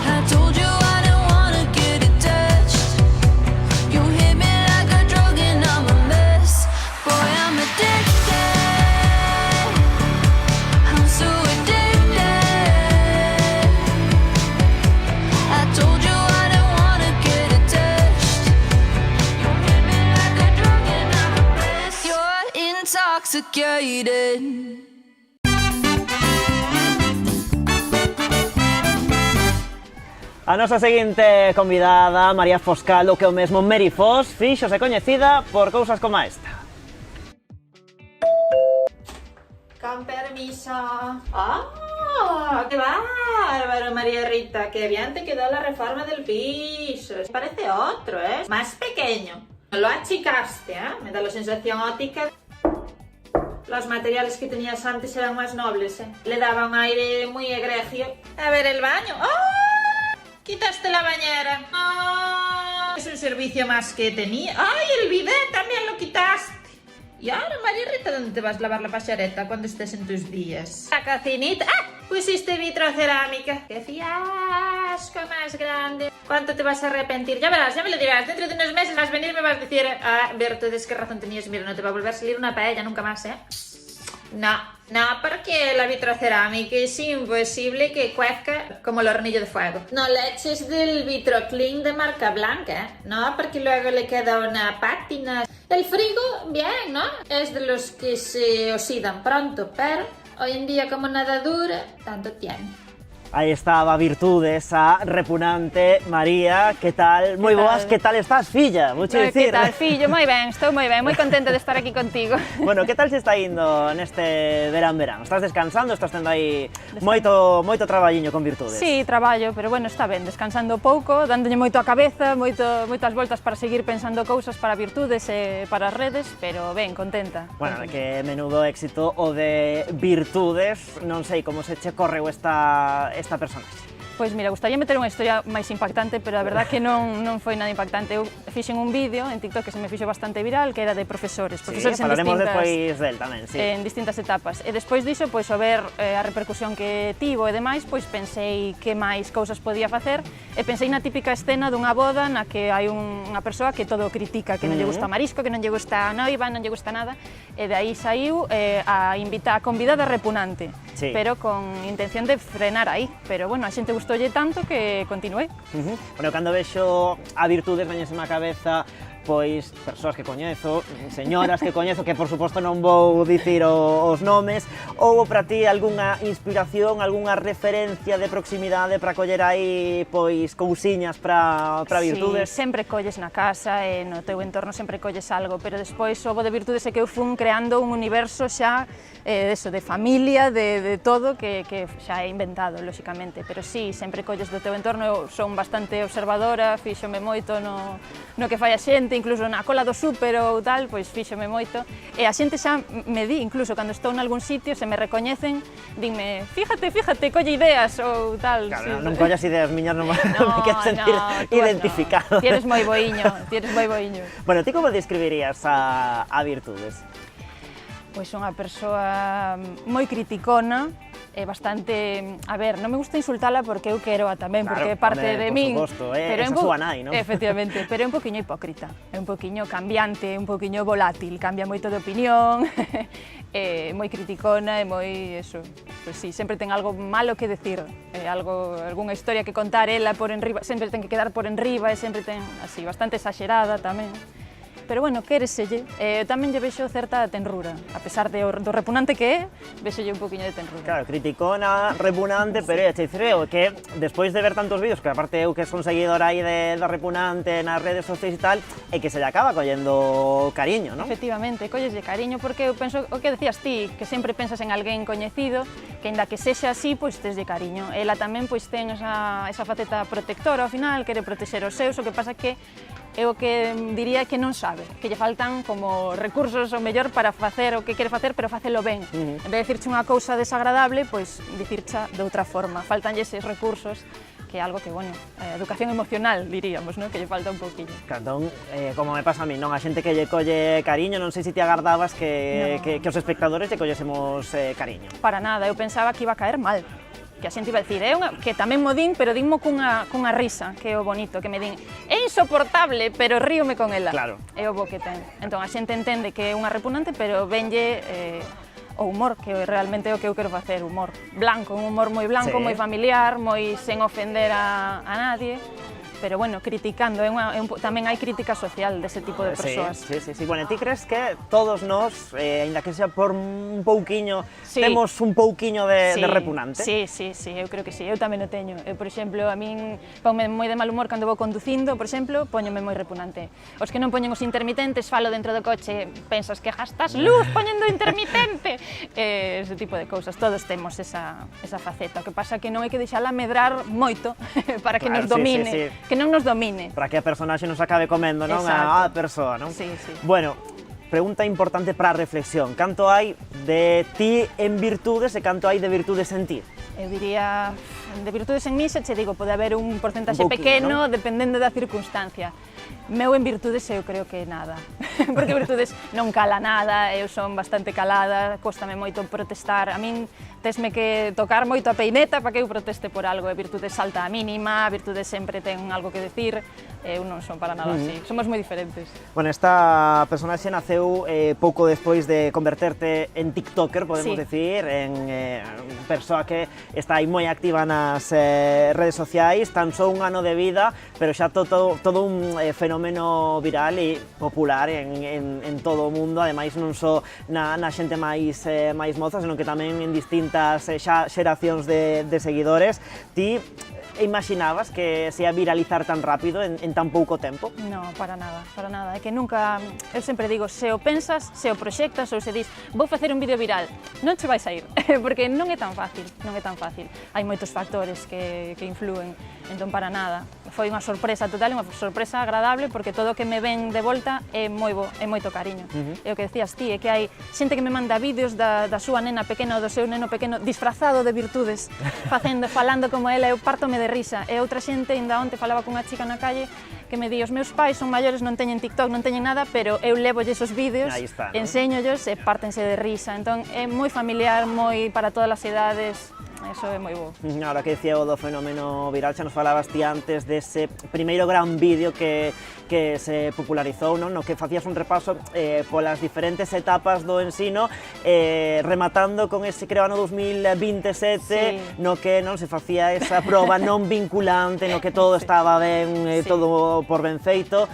I told you I don't wanna get attached. You hit me like a drug and I'm a mess. Boy, I'm addicted. I'm so addicted. I told you I don't wanna get attached. You hit me like a drug and I'm a mess. You're intoxicated. A nosa seguinte convidada, María Foscaldo, que o mesmo Mary Fos, fíxose coñecida por cousas como esta. Con permiso. ¡Ah! ¡Qué bárbaro, María Rita! ¡Qué bien te quedó la reforma del piso! Parece otro, ¿eh? Más pequeño. Lo achicaste, ¿eh? Me da la sensación óptica. Los materiales que tenías antes eran más nobles, ¿eh? Le daba un aire muy egregio. A ver el baño. ¡Oh! Quitaste la bañera. ¡Oh! Es un servicio más que tenía. ¡Ay, el bidet también lo quitaste! Y ahora, María Rita, ¿dónde te vas a lavar la pajareta cuando estés en tus días? La cocinita. ¡Ah! Pusiste vitrocerámica. ¡Qué fiasco más grande! ¿Cuánto te vas a arrepentir? Ya verás, ya me lo dirás. Dentro de unos meses vas a venir y me vas a decir: ah, Bertudes, qué razón tenías. Mira, no te va a volver a salir una paella nunca más, ¿eh? No, porque la vitrocerámica es imposible que cuezca como el hornillo de fuego. No le eches del Vitroclean de marca blanca, ¿eh? No, porque luego le queda una pátina. El frigo, bien, ¿no? Es de los que se oxidan pronto, pero hoy en día como nada dura, tanto tiene. Aí estaba Virtudes, a repugnante María, que tal? Moi boas, que tal estás, filla? Vouche dicir. Que tal, fillo? Moi ben, estou moi ben, moi contenta de estar aquí contigo. Bueno, que tal se está indo neste verán? Estás descansando? Estás tendo aí moito traballiño con Virtudes? Sí, traballo, pero bueno, está ben, descansando pouco, dándolle moito a cabeza, moitas voltas para seguir pensando cousas para Virtudes e para as redes, pero ben, contenta. Bueno, que menudo éxito o de Virtudes, non sei como se che correu esta personaxe. Pois mira, gustaría meter unha historia máis impactante, pero a verdad que non foi nada impactante. Eu fixen un vídeo en TikTok que se me fixo bastante viral, que era de profesores Sí, falaremos despois del tamén, sí. En distintas etapas. E despois diso, pois, ao ver a repercusión que tivo e demais, pois pensei que máis cousas podía facer, e pensei na típica escena dunha boda na que hai unha persoa que todo critica, que non lle gusta o marisco, que non lle gusta a noiva, non lle gusta nada, e de aí saiu a convidada repugnante, sí, pero con intención de frenar aí. Pero bueno, a xente gustoulle tanto que continuei. Bueno, cando vexo a Virtudes veñeseme á cabeza pois persoas que coñezo, señoras que coñezo, que por suposto non vou dicir os nomes. Houbo para ti algunha inspiración, algunha referencia de proximidade para coller aí pois cousiñas para Virtudes? Sí, sempre colles na casa e no teu entorno sempre colles algo, pero despois o bo de Virtudes é que eu fun creando un universo xa de familia, de todo, que xa é inventado, lóxicamente, pero sí, sempre colles do teu entorno. Eu son bastante observadora, fíxome moito no que fai a xente, incluso na cola do súper ou tal, pois fíxome moito, e a xente xa me di, incluso cando estou nalgún sitio, se me recoñecen, dinme, fíjate, colle ideas ou tal. Claro, non collas ideas miñas, non me quero sentir identificado. Tienes moi boiño, tienes moi boiño. Bueno, ti como describirías a Virtudes? Pois unha persoa moi criticona, é bastante, a ver, non me gusta insultala porque eu quero a tamén, porque é parte de min. Por suposto, esa súa nai, non? Efectivamente, pero é un poquinho hipócrita, é un poquinho cambiante, un poquinho volátil, cambia moito de opinión, é moi criticona, é moi, eso, pois sí, sempre ten algo malo que decir, algunha historia que contar ela por enriba, sempre ten que quedar por enriba, e sempre ten, así, bastante exagerada tamén. Pero bueno, quéreselle, tamén lle vexo certa tenrura, a pesar do repugnante que é, vexolle un poquinho de tenrura. Claro, criticona, repugnante, pero che dicireo que despois de ver tantos vídeos, que aparte eu que son seguidor aí da repugnante nas redes sociais e tal, é que se lle acaba collendo cariño, non? Efectivamente, colleslle cariño, porque eu penso o que decías ti, que sempre pensas en alguén coñecido, que ainda que sexa así, pois teslle cariño. Ela tamén pois ten esa faceta protectora ao final, quere protexer os seus, o que pasa que eu que diría que non sabe, que lle faltan como recursos o mellor para facer o que quere facer, pero facelo ben. En vez de dicirche unha cousa desagradable, pois dicircha de outra forma. Faltanlle eses recursos que é algo que, bueno, educación emocional, diríamos, ¿no? Que lle falta un pouquinho. Entón, como me pasa a mí, non? A xente que lle colle cariño, non sei se ti agardabas que os espectadores lle collésemos cariño. Para nada, eu pensaba que iba a caer mal, que a xente iba a dicir, que tamén mo din, pero dinmo cunha risa, que é o bonito, que me din, é insoportable, pero ríome con ela. Claro. É o bo que ten. Entón a xente entende que é unha repugnante, pero venlle o humor, que realmente é o que eu quero facer, humor blanco, un humor moi blanco, moi familiar, moi sen ofender a nadie. Pero bueno, criticando, tamén hai crítica social dese tipo de persoas. Sí. Bueno, ti crees que todos nós, ainda que sea por un pouquiño, temos un pouquiño de repugnante? Sí, eu creo que sí, eu tamén o teño. Eu, por exemplo, a min ponme moi de mal humor cando vou conducindo, por exemplo, póñome moi repugnante. Os que non poñen os intermitentes, falo dentro do coche, pensas que gastas luz poñendo intermitente. Ese tipo de cousas, todos temos esa faceta. O que pasa que non hai que deixala medrar moito para que nos domine. Que non nos domine. Para que a personaxe nos acabe comendo, non? A persoa, non? Sí. Bueno, pregunta importante para a reflexión. Canto hai de ti en virtudes e canto hai de virtudes en ti? Eu diría, de virtudes en mí, se che digo, pode haber un porcentaxe pequeno, dependendo da circunstancia. Meu en virtudes eu creo que nada, porque virtudes non cala nada, eu son bastante calada, cóstame moito protestar, a min tesme que tocar moito a peineta para que eu proteste por algo, e virtudes salta a mínima, virtudes sempre ten algo que decir, eu non son para nada así, somos moi diferentes. Bueno, esta personaxe naceu pouco despois de converterte en tiktoker, podemos decir, en persoa que está aí moi activa nas redes sociais, tan só un ano de vida, pero xa todo un fenómeno viral e popular en todo o mundo, ademais non só na xente máis moza, senón que tamén en distintas xa xeracións de seguidores. Ti imaginabas que se ia viralizar tan rápido en tan pouco tempo? No, para nada. É que nunca, eu sempre digo, se o pensas, se o proxectas ou se dis, vou facer un vídeo viral, non che vais a ir, porque non é tan fácil. Hai moitos factores que influen, entón para nada. Foi unha sorpresa total, unha sorpresa agradable, porque todo o que me ven de volta é moi bo, é moito cariño. E o que decías ti, é que hai xente que me manda vídeos da súa nena pequena ou do seu neno pequeno disfrazado de virtudes, falando como ela, eu pártome de risa. E outra xente, ainda onte falaba cunha chica na calle que me di, os meus pais son maiores, non teñen TikTok, non teñen nada, pero eu levolle esos vídeos, enséñollos e pártense de risa. Entón é moi familiar, moi para todas as idades. Eso é moi bo. Ahora que dicía o do fenómeno viral, xa nos falabas ti antes dese primeiro gran vídeo que se popularizou, no que facías un repaso polas diferentes etapas do ensino, rematando con ese, creo, ano 2027, no que non se facía esa proba non vinculante, no que todo estaba ben, todo por ben feito.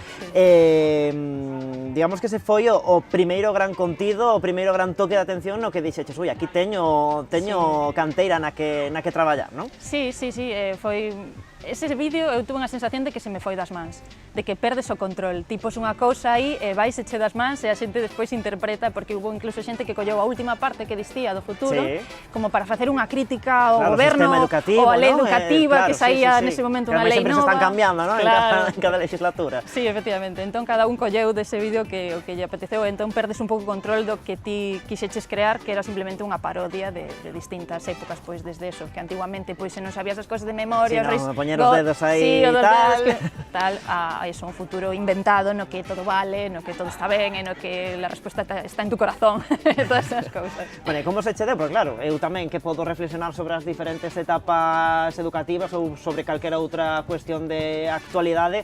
Digamos que ese foi o primeiro gran contido, o primeiro gran toque de atención no que dixeches, ui, aquí teño canteira na que traballar, non? Sí, foi... Ese vídeo eu tuve unha sensación de que se me foi das mans, de que perdes o control, ti pos unha cousa aí e vais e che das mans e a xente despois interpreta, porque hubo incluso xente que collou a última parte que distía do futuro, como para facer unha crítica ao goberno, ou a lei educativa, que saía nese momento unha lei nova. Que sempre se están cambiando, non? En cada legislatura. Sí, efectivamente, entón cada un colleu dese vídeo que o que lle apeteceu, entón perdes un pouco o control do que ti quixeches crear, que era simplemente unha parodia de distintas épocas, pois desde eso, que antiguamente pois se non sabías as cosas de memoria, os dedos aí e tal, a iso, un futuro inventado no que todo vale, no que todo está ben e no que a resposta está en tu corazón, todas esas cousas. Bueno, e como se che deu? Pois claro, eu tamén que podo reflexionar sobre as diferentes etapas educativas ou sobre calquera outra cuestión de actualidade,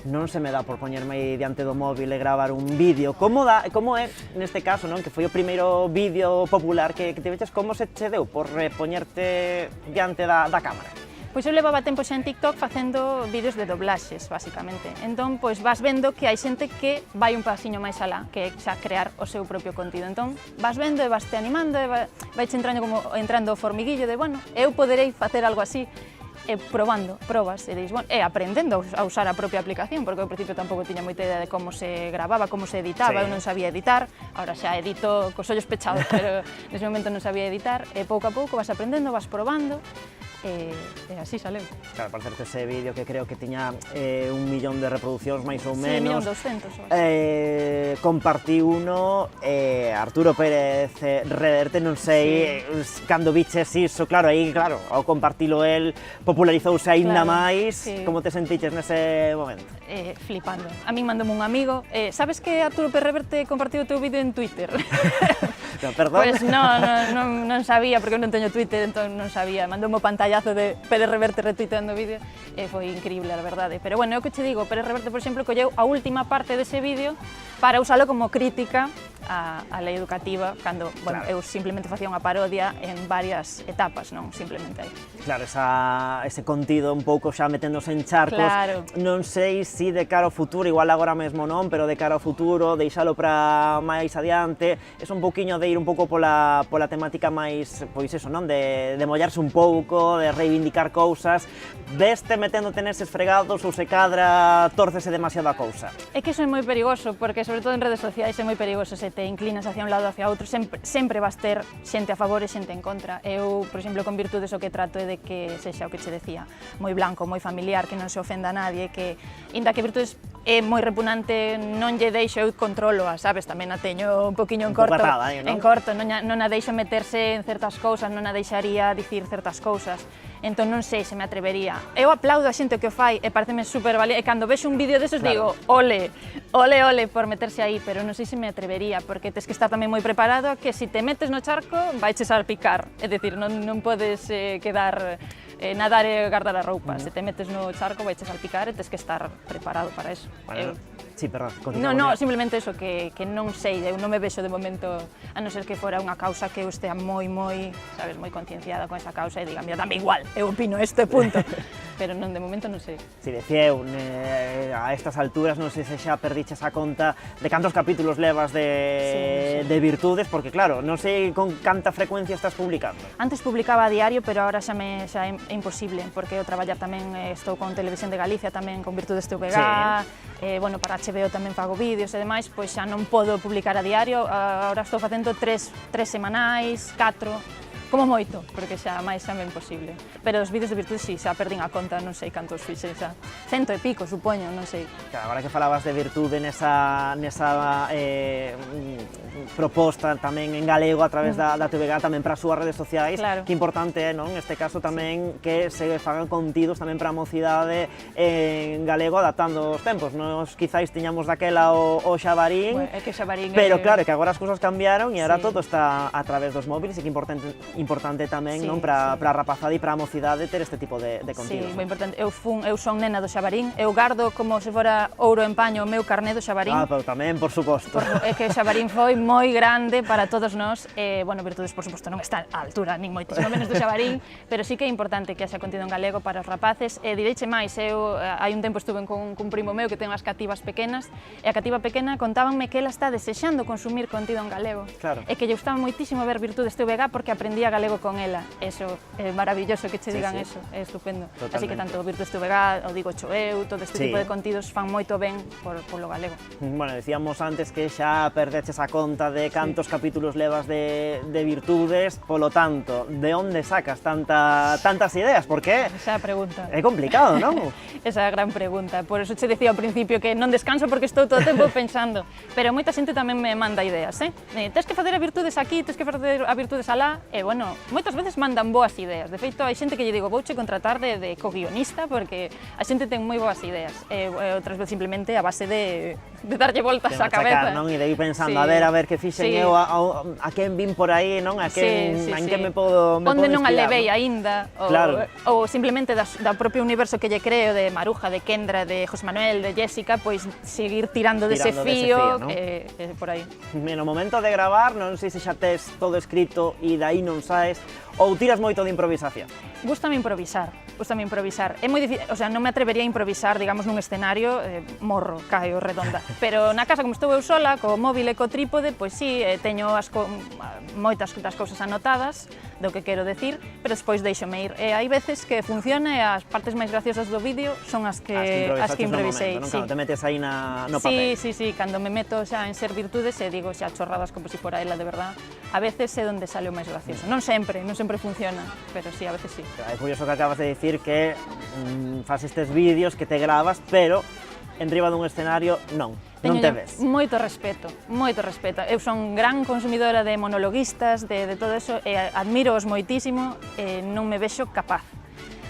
non se me dá por poñerme aí diante do móvil e gravar un vídeo. Como é, neste caso, non, que foi o primeiro vídeo popular que te veches, como se che deu por poñerte diante da cámara? Pois eu levaba tempo xa en TikTok facendo vídeos de doblaxes, basicamente. Entón, pois vas vendo que hai xente que vai un pasiño máis alá, que é xa crear o seu propio contido. Entón, vas vendo e vas te animando, e vai entrando o formiguillo de, bueno, eu poderei facer algo así, e probas, e dis, bueno, e aprendendo a usar a propia aplicación, porque ao principio tampouco tiña moita idea de como se grababa, como se editaba, eu non sabía editar, agora xa edito cos ollos pechados, pero nese momento non sabía editar, e pouco a pouco vas aprendendo, vas probando, e así saleu. Claro, para hacerte ese vídeo que creo que tiña 1 millón de reproduccións, máis ou menos. Sí, 1.200.000. Compartí uno, Arturo Pérez Reverte, non sei, cando viches iso, claro, aí, claro, ao compartilo el, popularizouse aínda Claro, máis, sí. como te sentiches nese momento? Flipando. A min mandoume un amigo, sabes que Arturo Pérez Reverte compartiu o teu vídeo en Twitter? No, perdón? Pois non sabía, porque eu non teño Twitter, entón non sabía. Mandoume o pantallazo de Pérez Reverte retuiteando o vídeo e foi increíble, a verdade. Pero bueno, é o que che digo, Pérez Reverte, por exemplo, colleu a última parte dese vídeo para usalo como crítica á lei educativa, cando, bueno, eu simplemente facía unha parodia en varias etapas, non simplemente aí. Claro, ese contido un pouco xa meténdose en charcos, Claro. non sei se de cara ao futuro, igual agora mesmo non, pero de cara ao futuro, deixalo para máis adiante, é un pouquiño de ir un pouco pola temática máis, pois eso, non? De mollarse un pouco, de reivindicar cousas, veste meténdote neses fregados ou se cadra tórcese demasiado a cousa? É que iso é moi perigoso, porque sobre todo en redes sociais é moi perigoso, se te inclinas hacia un lado ou hacia outro, sempre vas ter xente a favor e xente en contra. Eu, por exemplo, con Virtudes o que trato é de que sexa o que che decía, moi blanco, moi familiar, que non se ofenda a nadie, que, inda que Virtudes é moi repugnante, non lle deixo, eu controlo, sabes, tamén a teño un poquinho en corto, non a deixo meterse en certas cousas, non a deixaría dicir certas cousas, entón non sei se me atrevería. Eu aplaudo a xente que o fai e pareceme super valiente, e cando vexo un vídeo desos digo, ole, ole, ole, por meterse aí, pero non sei se me atrevería, porque tes que estar tamén moi preparado a que se te metes no charco vaiches a salpicar, é dicir, non podes quedar nadar e guardar a roupa, se te metes no charco vaiches a salpicar e tes que estar preparado para eso. Sí, perdón, No, simplemente eso, que non sei, eu non me vexo de momento, a non ser que fora unha causa que eu estea moi, sabes, moi concienciada con esa causa e diga, mira, dame igual, eu opino este punto, pero non, de momento non sei. Si decía eu, a estas alturas non sei se xa perdiches a conta de cantos capítulos levas de Virtudes, porque claro, non sei con canta frecuencia estás publicando. Antes publicaba a diario, pero agora xa é imposible, porque eu traballar tamén, estou con Televisión de Galicia, tamén con Virtudes TVG, bueno, para HBO tamén fago vídeos e demais, pois xa non podo publicar a diario, agora estou facendo 3 semanais, 4, como moito, porque xa máis xa é imposible. Pero os vídeos de Virtudes, si, xa perdín a conta, non sei cantos fixen xa. 100 e pico, supoño, non sei. Claro, agora que falabas de Virtude nesa proposta tamén en galego a través da TVG, tamén para as súas redes sociais, que importante é, non? Neste caso tamén que se fagan contidos tamén para a mocidade en galego adaptando os tempos. Nos quizáis tiñamos daquela o Xabarín, É que Xabarín pero claro, que agora as cousas cambiaron e agora todo está a través dos móviles e que importante tamén, non, para a rapazada e para a mocidade ter este tipo de contidos. Sí, moi importante. Eu son nena do Xabarín, eu gardo como se fora ouro en paño o meu carné do Xabarín. Pero tamén, por suposto. É que o Xabarín foi moi grande para todos nós, bueno, Virtudes, por suposto, non está á altura, nin moitísimo menos do Xabarín, pero sí que é importante que haxa contido en galego para os rapaces, e direiche máis, eu hai un tempo estuve con un primo meu que ten as cativas pequenas, e a cativa pequena contábanme que ela está desexando consumir contido en galego, e que lle gustaba moitísimo ver Virtudes TVG porque aprendía galego con ela. Eso é maravilloso que che digan eso, é estupendo. Así que tanto Virtudes TVG, o digo eu, todo este tipo de contidos fan moito ben polo galego. Bueno, decíamos antes que xa perdeches a conta de cantos capítulos levas de Virtudes, polo tanto, de onde sacas tantas ideas? Porque esa é a pregunta. É complicado, non? Esa é a gran pregunta, por eso che decía ao principio que non descanso porque estou todo o tempo pensando, pero moita xente tamén me manda ideas, tes que facer a Virtudes aquí, tes que facer a Virtudes alá, e bueno, moitas veces mandan boas ideas, de feito hai xente que lle digo, vouche contratar de co-guionista porque a xente ten moi boas ideas, e outras veces simplemente a base de darlle voltas á cabeza. Non? E de ir pensando, a ver que fixen eu, a quen vin por aí, non? A quen, en que me podo onde non a inspirar, levei aínda, ou simplemente da propio universo que lle creo, de Maruja, de Kendra, de José Manuel, de Jessica, pois seguir tirando dese fío, por aí. No momento de gravar, non sei se xa tes todo escrito e dai non saes, ou tiras moito de improvisación? Gústame improvisar. É moi difícil, o sea, non me atrevería a improvisar, digamos, nun escenario, morro, caio redonda. Pero na casa, como estou eu sola, co móvil e co trípode, pois sí, teño moitas das cousas anotadas do que quero decir, pero despois deixome ir. E hai veces que funciona e as partes máis graciosas do vídeo son as que improvisei. Cando te metes aí no papel. Sí, cando me meto xa en ser Virtudes e digo xa chorradas como se fora ela de verdad, a veces é onde sale o máis gracioso. Non sempre funciona, pero sí, a veces sí. É curioso que acabas de dicir que faz estes vídeos que te gravas, pero en riba dun escenario non te ves. Moito respeto. Eu son gran consumidora de monologuistas, de todo eso, e admíroos moitísimo e non me vexo capaz.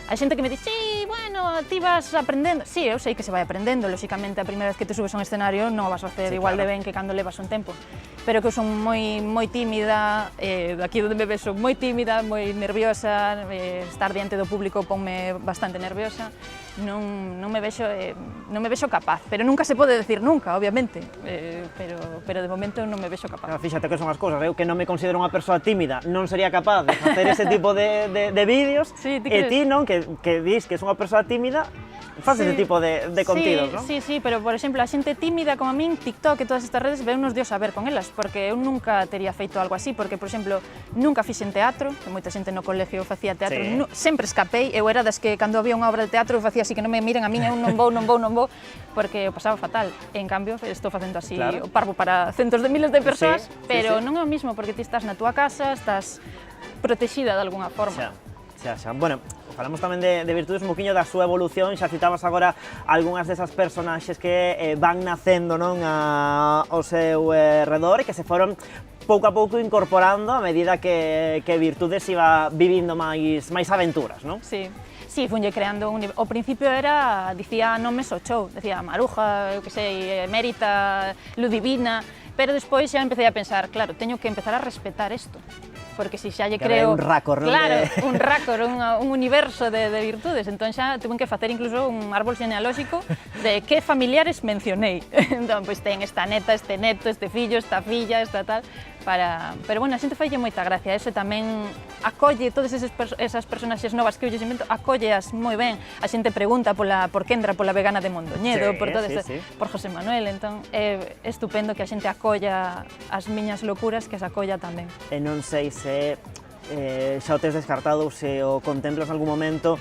Hai xente que me di, sí, bueno, ti vas aprendendo. Sí, eu sei que se vai aprendendo, lóxicamente, a primeira vez que te subes a un escenario non o vas a facer igual de ben que cando levas un tempo. Pero que eu son moi tímida, aquí onde me vexo moi tímida, moi nerviosa, estar diante do público ponme bastante nerviosa. Non me vexo capaz, pero nunca se pode decir nunca, obviamente, pero de momento non me vexo capaz. Fíxate que son as cousas, eu que non me considero unha persoa tímida, non sería capaz de facer ese tipo de vídeos, sí, e ti non, que dis que és unha persoa tímida, faz ese tipo de contidos, non? Sí, pero por exemplo, a xente tímida como a min, TikTok e todas estas redes, veunos Dios a ver con elas, porque eu nunca tería feito algo así, porque, por exemplo, nunca fixen teatro, que moita xente no colegio facía teatro, sempre escapei, eu era das que cando había unha obra de teatro eu facía así que non me miren a min, eu non vou, porque o pasaba fatal. En cambio, estou facendo así o parvo para centos de miles de persoas, pero non é o mismo, porque ti estás na túa casa, estás protexida de alguna forma. Bueno, falamos tamén de virtudes un poquinho da súa evolución, xa citabas agora algunhas desas personaxes que van nacendo non ao seu redor e que se foron pouco a pouco incorporando a medida que Virtudes iba vivindo máis aventuras, non? Sí, funlle creando ao principio dicía nomes ao show, decía Maruja, eu que sei, Emérita, Ludivina, pero despois xa empecé a pensar, claro, teño que empezar a respetar isto. Porque se xa lle creo... un racor, non? Claro, un racor, un universo de virtudes. Entón xa tuve que facer incluso un árbol genealóxico de que familiares mencionei. Entón, pois ten esta neta, este neto, este fillo, esta filla, esta tal... Pero bueno, a xente falle moita gracia. Eso tamén acolle todas esas personaxes novas que eu lles invento, acólleas moi ben. A xente pregunta por Kendra, pola vegana de Mondoñedo, por todo por José Manuel. Entón, é estupendo que a xente acolla as miñas locuras, que as acolla tamén. E non sei se xa o tes descartado ou se o contemplas en algún momento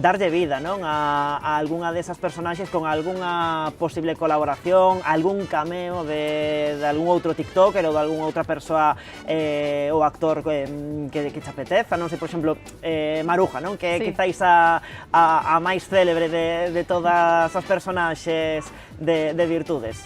darlle vida, non? A algunha desas personaxes con algunha posible colaboración, algún cameo de algún outro tiktoker ou de algunha outra persoa ou actor que te apeteza, non sei, por exemplo, Maruja, non? Que é quizáis a máis célebre de todas as personaxes de Virtudes.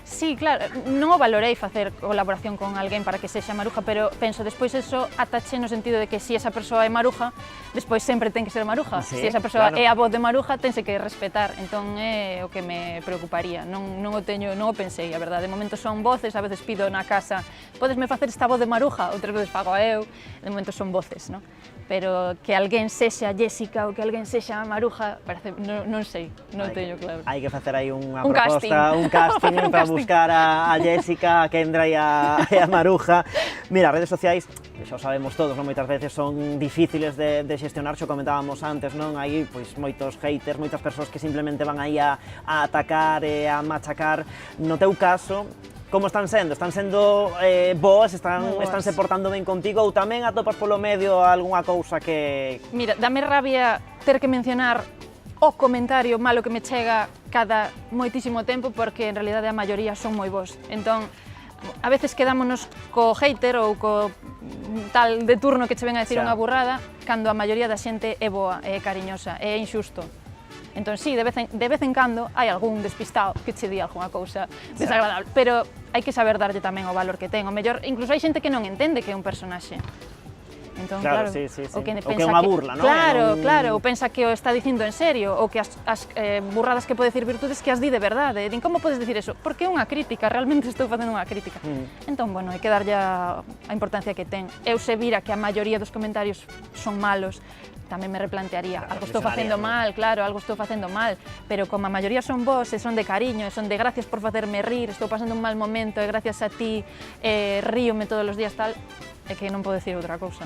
Sí, claro, non o valorei facer colaboración con alguén para que sexa Maruja, pero penso, despois eso atache no sentido de que se esa persoa é Maruja, despois sempre ten que ser Maruja. Se esa persoa é a voz de Maruja, tense que respetar, entón é o que me preocuparía. Non o pensei, a verdade. De momento son voces, a veces pido na casa, podesme facer esta voz de Maruja, outras veces fago eu, de momento son voces, non? Pero que alguén sexa Jessica ou que alguén sexa Maruja, parece, non sei, non teño claro. Hai que facer aí unha proposta, un casting para buscar a Jessica, a Kendra e a Maruja. Mira, as redes sociais, xa o sabemos todos, non? Moitas veces son difíciles de xestionar, xo comentábamos antes, non? Hai pois moitos haters, moitas persoas que simplemente van aí a atacar e a machacar. No teu caso, como están sendo? Están sendo boas? Estánse portando ben contigo ou tamén atopas polo medio algunha cousa que... Mira, dame rabia ter que mencionar o comentario malo que me chega cada moitísimo tempo, porque en realidade a maioría son moi bons. Entón, a veces quedámonos co hater ou co tal de turno que che ven a decir unha burrada, cando a maioría da xente é boa, é cariñosa, é injusto. Entón, sí, de vez en cando hai algún despistado que che di algunha cousa desagradable, pero hai que saber darlle tamén o valor que ten. O mellor, incluso hai xente que non entende que é un personaxe. Entón, claro, o que é unha burla, non? Claro, ou pensa que o está dicindo en serio, ou que as burradas que pode decir Virtudes que as di de verdade. Din, como podes dicir eso? Porque é unha crítica, realmente estou facendo unha crítica. Entón, bueno, hai que darlle a importancia que ten. Eu se vira que a maioría dos comentarios son malos, tamén me replantearía, algo estou facendo mal, claro, algo estou facendo mal, pero como a maioría son vos, e son de cariño, e son de gracias por facerme rir, estou pasando un mal momento, e gracias a ti ríome todos os días tal, é que non podo decir outra cousa.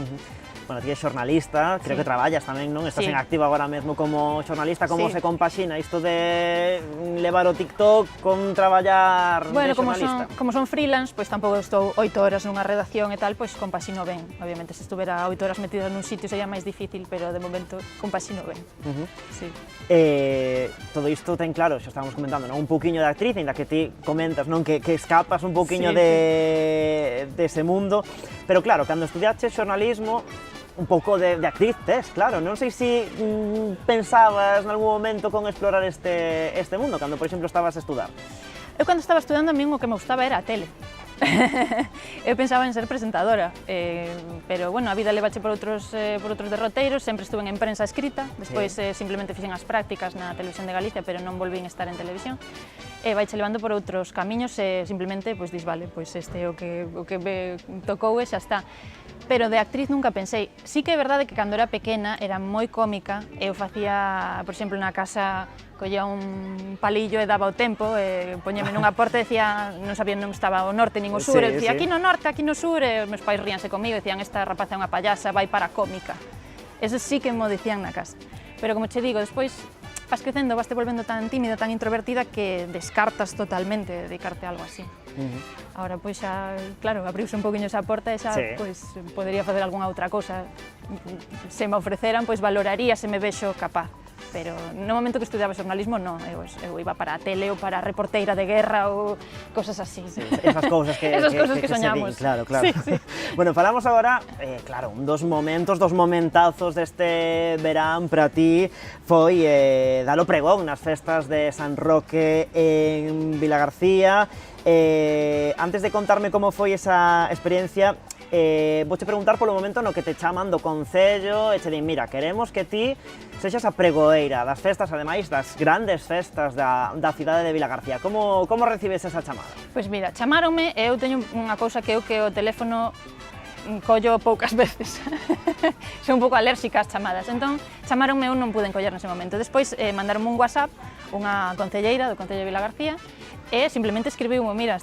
Bueno, ti é xornalista, creo que traballas tamén, non? Estás en activo agora mesmo como xornalista, como se compaxina isto de levar o TikTok con traballar de xornalista? Bueno, como son freelance, pois tampouco estou 8 horas nunha redacción e tal, pois compaxino ben. Obviamente, se estuvera 8 horas metida nun sitio sería máis difícil, pero de momento compaxino ben. Todo isto ten claro, xa estábamos comentando, un pouquiño de actriz, ainda que ti comentas que escapas un pouquiño dese mundo, pero claro, cando estudiaches xornalismo, un pouco de actriz tes, claro. Non sei se pensabas en algún momento con explorar este mundo, cando, por exemplo, estabas a estudar. Eu, cando estaba estudando, a mí o que me gustaba era a tele. Eu pensaba en ser presentadora, pero bueno, a vida levache por outros derroteiros, sempre estuve en prensa escrita, despois simplemente fixen as prácticas na Televisión de Galicia, pero non volvín estar en televisión, e vaiche levando por outros camiños e simplemente, pois dis, vale, pois este é o que me tocou e xa está. Pero de actriz nunca pensei. Sí que é verdade que cando era pequena era moi cómica, eu facía, por exemplo, na casa collía un palillo e daba o tempo, poñeme nunha porta e decía, non sabía non estaba o norte nin o sur, e dicía, aquí no norte, aquí no sur, e os meus pais ríanse comigo e dicían, esta rapaza é unha payasa, vai para a cómica. Eso sí que mo dicían na casa. Pero como che digo, despois vas crecendo, vas te volvendo tan tímida, tan introvertida que descartas totalmente dedicarte a algo así. Ahora, pois xa, claro, abriuse un poquinho esa porta e xa, pois, podería facer algunha outra cosa. Se me ofreceran, pois valoraría se me vexo capaz. Pero no momento que estudiaba xornalismo, non, eu iba para a tele ou para reporteira de guerra ou cosas así. Esas cousas que soñamos. Claro, claro. Sí, sí. Bueno, falamos agora, claro, dos momentazos deste verán para ti foi dar o pregón nas festas de San Roque en Vilagarcía. Antes de contarme como foi esa experiencia, vouche preguntar polo momento no que te chaman do Concello e che din, mira, queremos que ti sexas a pregoeira das festas, ademais das grandes festas da cidade de Vilagarcía. Como recibes esa chamada? Pois mira, chamaronme e eu teño unha cousa que o teléfono collo poucas veces. Son un pouco alérxica ás chamadas, entón chamaronme, eu non pude encoller nese momento. Despois mandaronme un WhatsApp, unha concelleira do Concello de Vilagarcía, e simplemente escribiu, mira,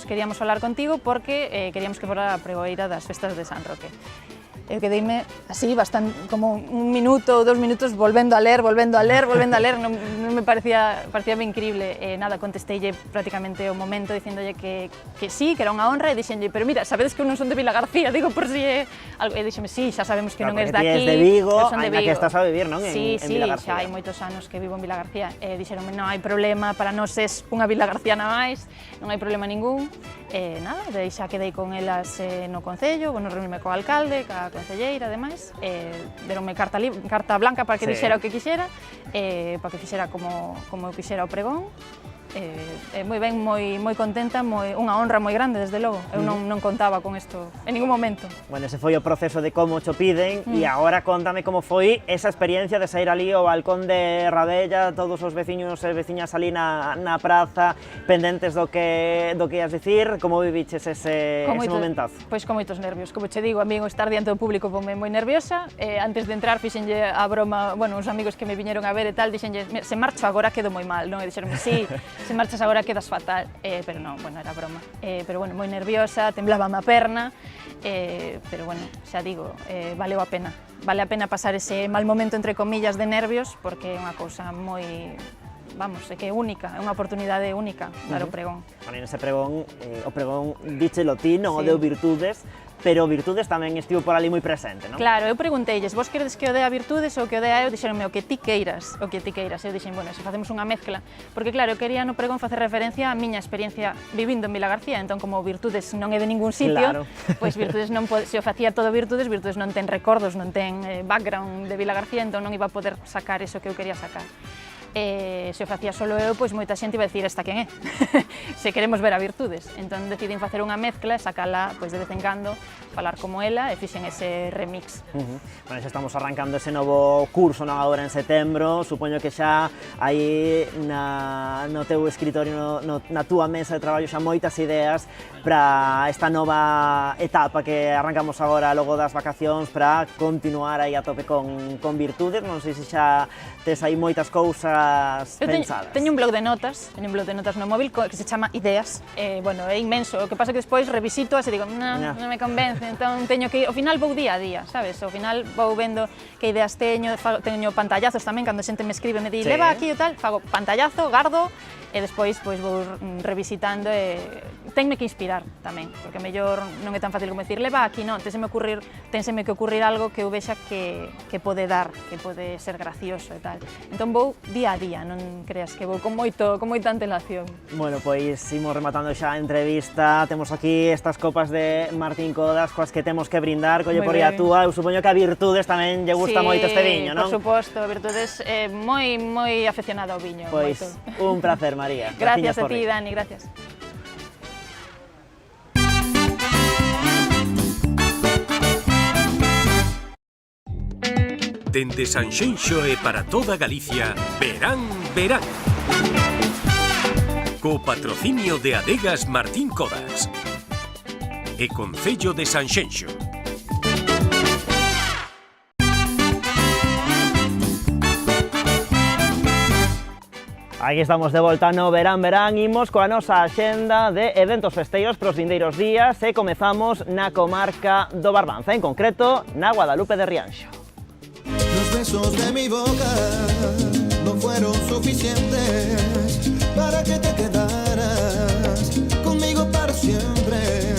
queríamos falar contigo porque queríamos que fora a pregoeira das festas de San Roque. Eu quedeime así, bastante, como un minuto ou 2 minutos, volvendo a ler, non me parecía increíble. Nada, contesteille prácticamente o momento dicindolle que sí, que era unha honra, e dixenlle, pero mira, sabedes que eu non son de Vilagarcía, digo, por si é algo, e dixeme, sí, xa sabemos que non és daqui, de Vigo, eu son de ainda Vigo. que estás a vivir, non, en Vilagarcía. Sí, xa hai moitos anos que vivo en Vilagarcía, e dixeronme, non hai problema, para nós és unha vilagarciana máis, non hai problema ningún, e nada, de aí xa quedei con elas no Concello, bueno, reunirme co alcalde, ca concelleira, ademais, deronme carta blanca para que dixera o que quixera, para que fixera como eu quixera o pregón. Moi ben, moi contenta, unha honra moi grande, desde logo. Eu non contaba con isto en ningún momento. Bueno, ese foi o proceso de como cho piden, e agora contame como foi esa experiencia de sair ali ao balcón de Rabella, todos os veciños e veciñas ali na praza, pendentes do que ias dicir, como viviches ese momentazo? Pois con moitos nervios, como che digo, a mí o estar diante do público ponme moi nerviosa, antes de entrar fixenlle a broma, bueno, uns amigos que me viñeron a ver e tal, dixenlle, se marcho agora quedo moi mal, non? E dixeronme, sí, se marchas agora quedas fatal, pero non, bueno, era broma. Pero bueno, moi nerviosa, temblaba a perna, pero bueno, xa digo, valeu a pena. Vale a pena pasar ese mal momento, entre comillas, de nervios, porque é unha cousa moi, vamos, é que é única, é unha oportunidade única dar o pregón. Bueno, nese pregón, o pregón díchelo ti, non o deu Virtudes, pero Virtudes tamén estivo por ali moi presente, non? Claro, eu pregunteilles, vos queredes que o dea Virtudes ou que o dea eu? Dixeronme o que ti queiras, Eu dixen, bueno, se facemos unha mezcla, porque claro, eu quería no pregón facer referencia á miña experiencia vivindo en Vilagarcía, entón como Virtudes non é de ningún sitio, pois Virtudes non pode, se o facía todo Virtudes non ten recordos, non ten background de Vilagarcía, entón non iba a poder sacar eso que eu quería sacar. Se o facía solo eu, pois moita xente iba a dicir, esta quen é? Se queremos ver a Virtudes. Entón decidín facer unha mezcla e sacala, pois de vez en cando, falar como ela e fixen ese remix. Bueno, xa estamos arrancando ese novo curso, non, agora en setembro, supoño que xa aí no teu escritorio, na túa mesa de traballo, xa moitas ideas para esta nova etapa que arrancamos agora logo das vacacións, para continuar aí a tope con Virtudes. Non sei se xa tes aí moitas cousas pensadas. Teño un blog de notas no móvil que se chama Ideas, bueno, é inmenso, o que pasa que despois revisito e digo, non me convence, entón teño que ir, ao final vou día a día, sabes, ao final vou vendo que ideas teño pantallazos tamén, cando a xente me escribe, me di, leva aquí e tal, fago pantallazo, gardo, e despois pois vou revisitando e tenme que inspirar tamén, porque mellor non é tan fácil como dicir, leva aquí, non, tenseme que ocurrir algo que eu vexa que pode dar, que pode ser gracioso e tal. Entón vou día a día, non creas que vou con moita antelación. Bueno, pois imos rematando xa a entrevista, temos aquí estas copas de Martín Codas coas que temos que brindar, colle por aí a túa, eu supoño que a Virtudes tamén lle gusta moito este viño, non? Por suposto, a Virtudes é moi aficionada ao viño. Pois un placer, María. Gracias a ti, Dani, gracias. Dende Sanxenxo e para toda Galicia, verán, verán. Co patrocinio de Adegas Martín Codax e Concello de Sanxenxo. Aquí estamos de volta no Verán, verán, imos coa nosa axenda de eventos festeiros pros vindeiros días e comezamos na comarca do Barbanza, en concreto na Guadalupe de Rianxo. Los besos de mi boca no fueron suficientes para que te quedaras conmigo para siempre.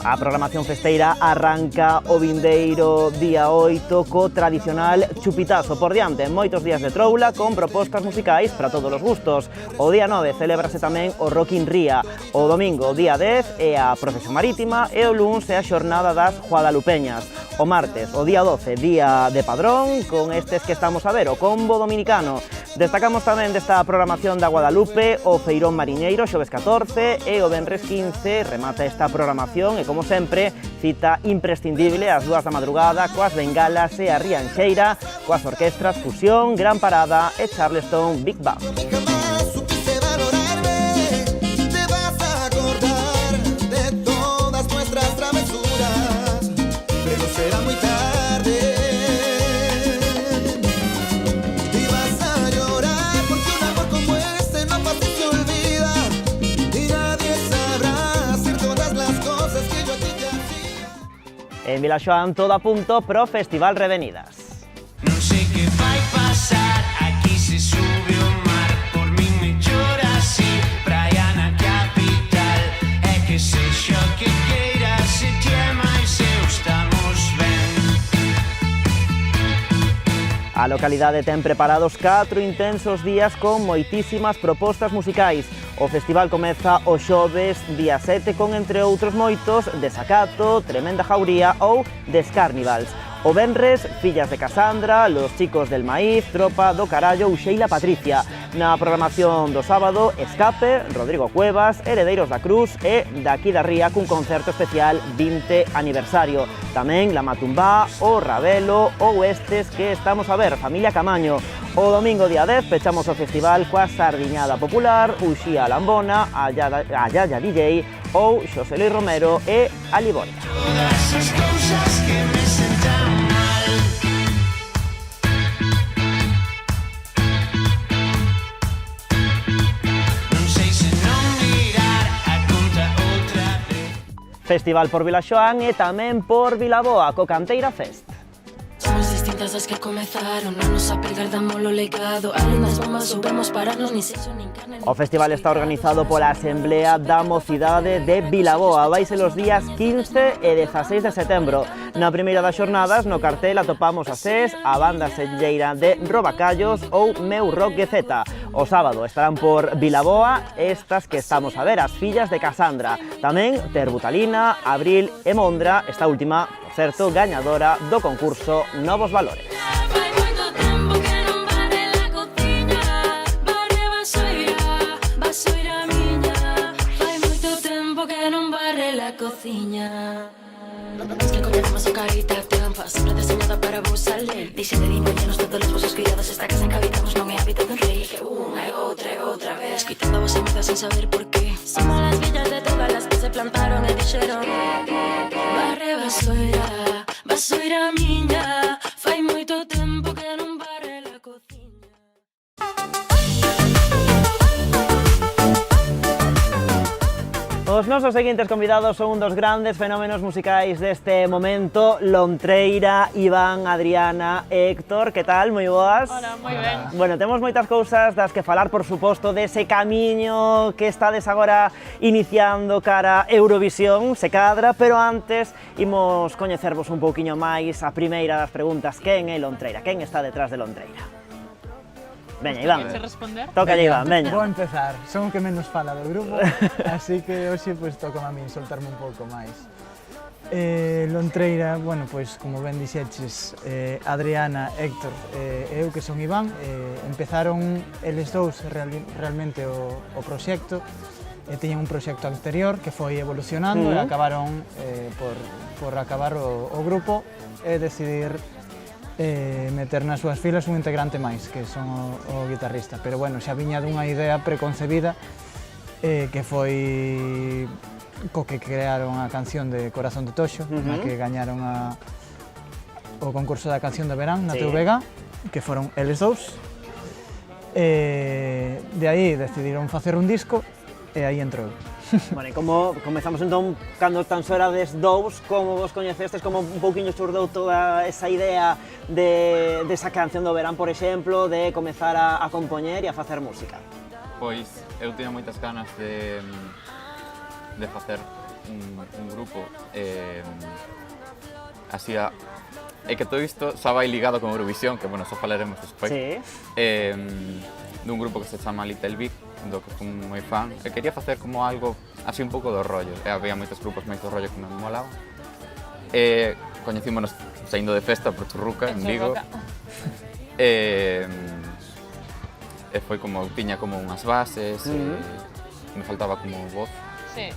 A programación festeira arranca o vindeiro día 8 co tradicional chupitazo por diante, moitos días de troula con propostas musicais para todos os gustos. O día 9 celébrase tamén o Rock in Ría, o domingo día 10 é a procesión marítima e o luns é a xornada das Guadalupeñas. O martes, o día 12, día de Padrón, con estes que estamos a ver, o combo dominicano. Destacamos tamén desta programación da Guadalupe o Feirón Mariñeiro, xoves 14, e o venres 15 remata esta programación e, como sempre, cita imprescindible ás 2 da madrugada coas bengalas e a Rianxeira, coas orquestras Fusión, Gran Parada e Charleston Big Band. En Vilaxoán todo a punto pro Festival Revenidas. Non sei que vai pasar, aquí se sube o mar, por min me chora así, praia na capital, é que sexa o que queira, se ti é máis eu estamos ben. A localidade ten preparados 4 intensos días con moitísimas propostas musicais. O festival comeza o xoves día 7 con, entre outros moitos, Desacato, Tremenda Jauría ou Descarnivals. O venres, Fillas de Casandra, Los Chicos del Maíz, Tropa do Carallo ou Sheila Patricia. Na programación do sábado, Escape, Rodrigo Cuevas, Heredeiros da Cruz e Daqui da Ría cun concerto especial 20 aniversario. Tamén La Matumbá, o Ravelo ou estes que estamos a ver, Familia Camaño. O domingo día 10 pechamos o festival coa Sardiñada Popular, Uxía Lambona, a Yaya DJ ou Xosé Luis Romero e a Liboria. Todas as cousas que me sentan mal. Non sei se non mirar a conta outra vez. Festival por Vilaxoán e tamén por Vilaboa, co Canteira Fest. Somos distintas das que comezaron, non nos apegardamos o legado. Alén das bombas soubemos pararnos, nin sexo, nin carne. O festival está organizado pola Asamblea da Mocidade de Vilaboa. Vaise los días 15 e 16 de setembro. Na primeira das xornadas, no cartel atopamos a SES, a banda selleira de Robacallos ou Meu Rock Geceta. O sábado estarán por Vilaboa estas que estamos a ver, as Fillas de Casandra. Tamén Terbutalina, Abril e Mondra, esta última, por certo, gañadora do concurso Novos Valores. Es que coñecemos a carita trampa, sempre deseñada para vos salir. Dixe de diños todos os vosos cuidados, esta casa en que habitamos non é hábito dun rei. Que unha e outra vez, quitando a vos semizas sin saber por qué. Somos las villas de todas las que se plantaron e dixeron barre vasoira miña, fai moito tempo que non barre la cociña. Os nosos seguintes convidados son un dos grandes fenómenos musicais deste momento, Lontreira, Iván, Adriana e Héctor. Que tal? Moi boas? Hola, moi ben. Bueno, temos moitas cousas das que falar, por suposto, dese camiño que estades agora iniciando cara Eurovisión, se cadra, pero antes imos coñecervos un pouquiño máis. A primeira das preguntas, quen é Lontreira? Quen está detrás de Lontreira? Veña, Iván. Queres responder? Tócalle, Iván, veña. Vou empezar, son o que menos fala do grupo, así que hoxe pues, toca a min soltarme un pouco máis. Lontreira, bueno, pois, como ben dixeches, Adriana, Héctor e eu que son Iván, empezaron eles dous realmente o proxecto, tiñen un proxecto anterior que foi evolucionando e acabaron por acabar o grupo e decidir meter nas súas filas un integrante máis, que son o guitarrista. Pero bueno, xa viña dunha idea preconcebida que foi co que crearon a canción de Corazón de Toxo, na que gañaron o concurso da canción de verán na TVG, que foron eles dous. De aí decidiron facer un disco e aí entrou. Vale, como comezamos entón, cando tan só erades dous, como vos coñecestes, como un pouquiño xurdou toda esa idea desa canción do verán, por exemplo, de comezar a compoñer e a facer música? Pois, eu tiña moitas ganas de facer un grupo, así é que todo isto xa vai ligado con Eurovisión, que, bueno, xa falaremos despois. Sí. Dun grupo que se chama Little Big, do que fui moi fan, e quería facer como algo así un pouco do rollo, e había moitos grupos máis do rollo que me molaban. Coñecímonos saindo de festa por Churruca, en Vigo, e foi como, tiña como unhas bases, me faltaba como voz. Sí,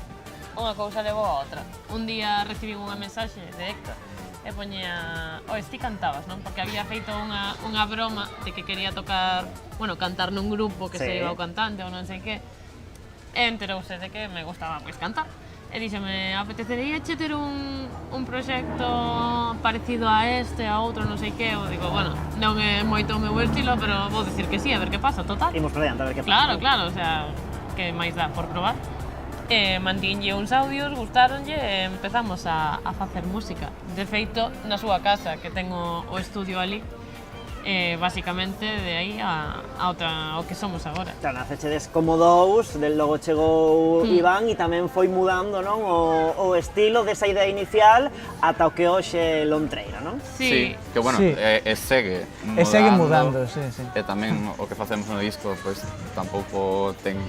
unha cousa levou a outra. Un día recibí unha mensaxe de Héctor e poñía, ti cantabas, non? Porque había feito unha broma de que quería tocar, bueno, cantar nun grupo que se iba o cantante ou non sei que. E enterouse de que me gustaba pois cantar. E díxeme, apetecería che ter un proxecto parecido a este, a outro, non sei que. Eu digo, bueno, non é moito o meu estilo, pero vou dicir que sí, a ver que pasa, total. Imos para diante, a ver que pasa. Claro, o sea, que máis dá por probar. Mandínlle uns audios, gustáronlle e empezamos a facer música. De feito, na súa casa, que tengo o estudio ali, basicamente de aí ao que somos agora. Claro, nacechedes como dous, logo chegou Iván e tamén foi mudando, non, o estilo desa idea inicial ata o que hoxe Lontreira, non? Sí, que bueno, segue mudando. E segue mudando, sí. E tamén o que facemos no disco, pois tampouco ten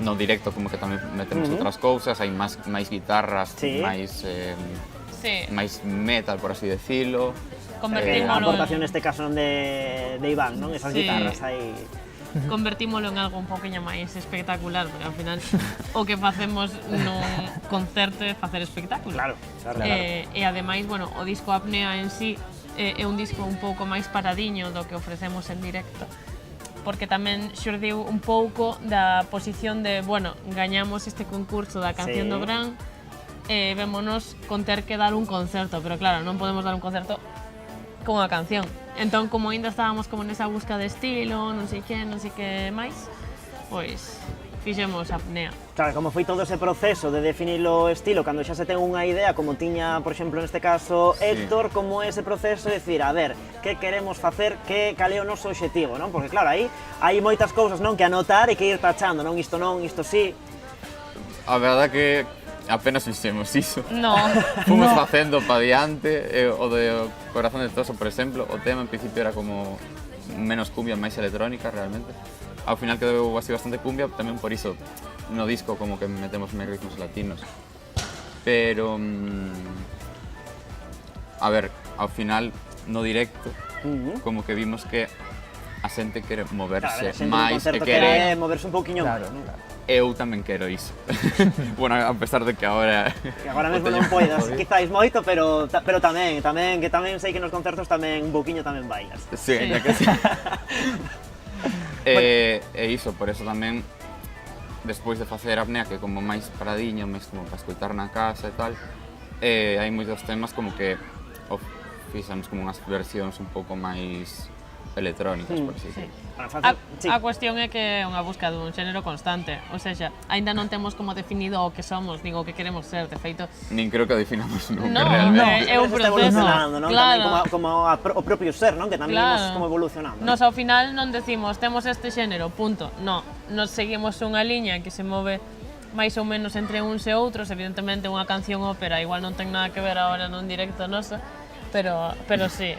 no directo, como que tamén metemos outras cousas, hai máis guitarras, máis metal, por así decirlo. A aportación neste caso de Iván, non? Esas guitarras aí. Convertímolo en algo un poquinho máis espectacular, porque ao final o que facemos nun concerto é facer espectáculo. Claro. E ademais, bueno, o disco Apnea en sí é un disco un pouco máis paradiño do que ofrecemos en directo, porque tamén xurdiu un pouco da posición de, bueno, gañamos este concurso da canción do verán, vémonos con ter que dar un concerto, pero claro, non podemos dar un concerto con a canción. Entón, como ainda estábamos como nesa busca de estilo, non sei que máis, pois fixemos Apnea. Claro, como foi todo ese proceso de definir o estilo, cando xa se ten unha idea, como tiña, por exemplo, neste caso, Héctor, como ese proceso de decir, a ver, que queremos facer, cal é o noso obxectivo, non? Porque claro, aí hai moitas cousas, non, que anotar e que ir tachando, non, isto sí. A verdade que apenas fixemos iso. No. Fomos facendo pa diante, o de Corazón de Toxo, por exemplo, o tema en principio era como menos cumbia, máis electrónica, realmente. Ao final quedou así bastante cumbia, tamén por iso no disco como que metemos máis ritmos latinos. Pero, a ver, ao final, no directo, como que vimos que a xente quere moverse máis, e quere moverse un pouquiño máis. Eu tamén quero iso. Bueno, a pesar de que agora... Que agora mesmo non poidas, quizáis moito, pero tamén sei que nos concertos tamén un pouquiño tamén bailas. Sí, ya que sí. E iso, por eso tamén, despois de facer Apnea, que como máis paradiño, máis como para escoitar na casa e tal, hai moitos temas como que fixamos como unhas versións un pouco máis electrónicas, por así decirlo. A cuestión é que é unha busca dun xénero constante, ou seja, aínda non temos como definido o que somos, nin o que queremos ser, de feito. Nin creo que definamos nunca, realmente. É un proceso, claro. Como o propio ser, non? Que tamén imos como evolucionando. Nos ao final non decimos, temos este xénero, punto. Non, nos seguimos unha liña que se move máis ou menos entre uns e outros, evidentemente unha canción ópera igual non ten nada que ver agora nun directo noso, pero sí.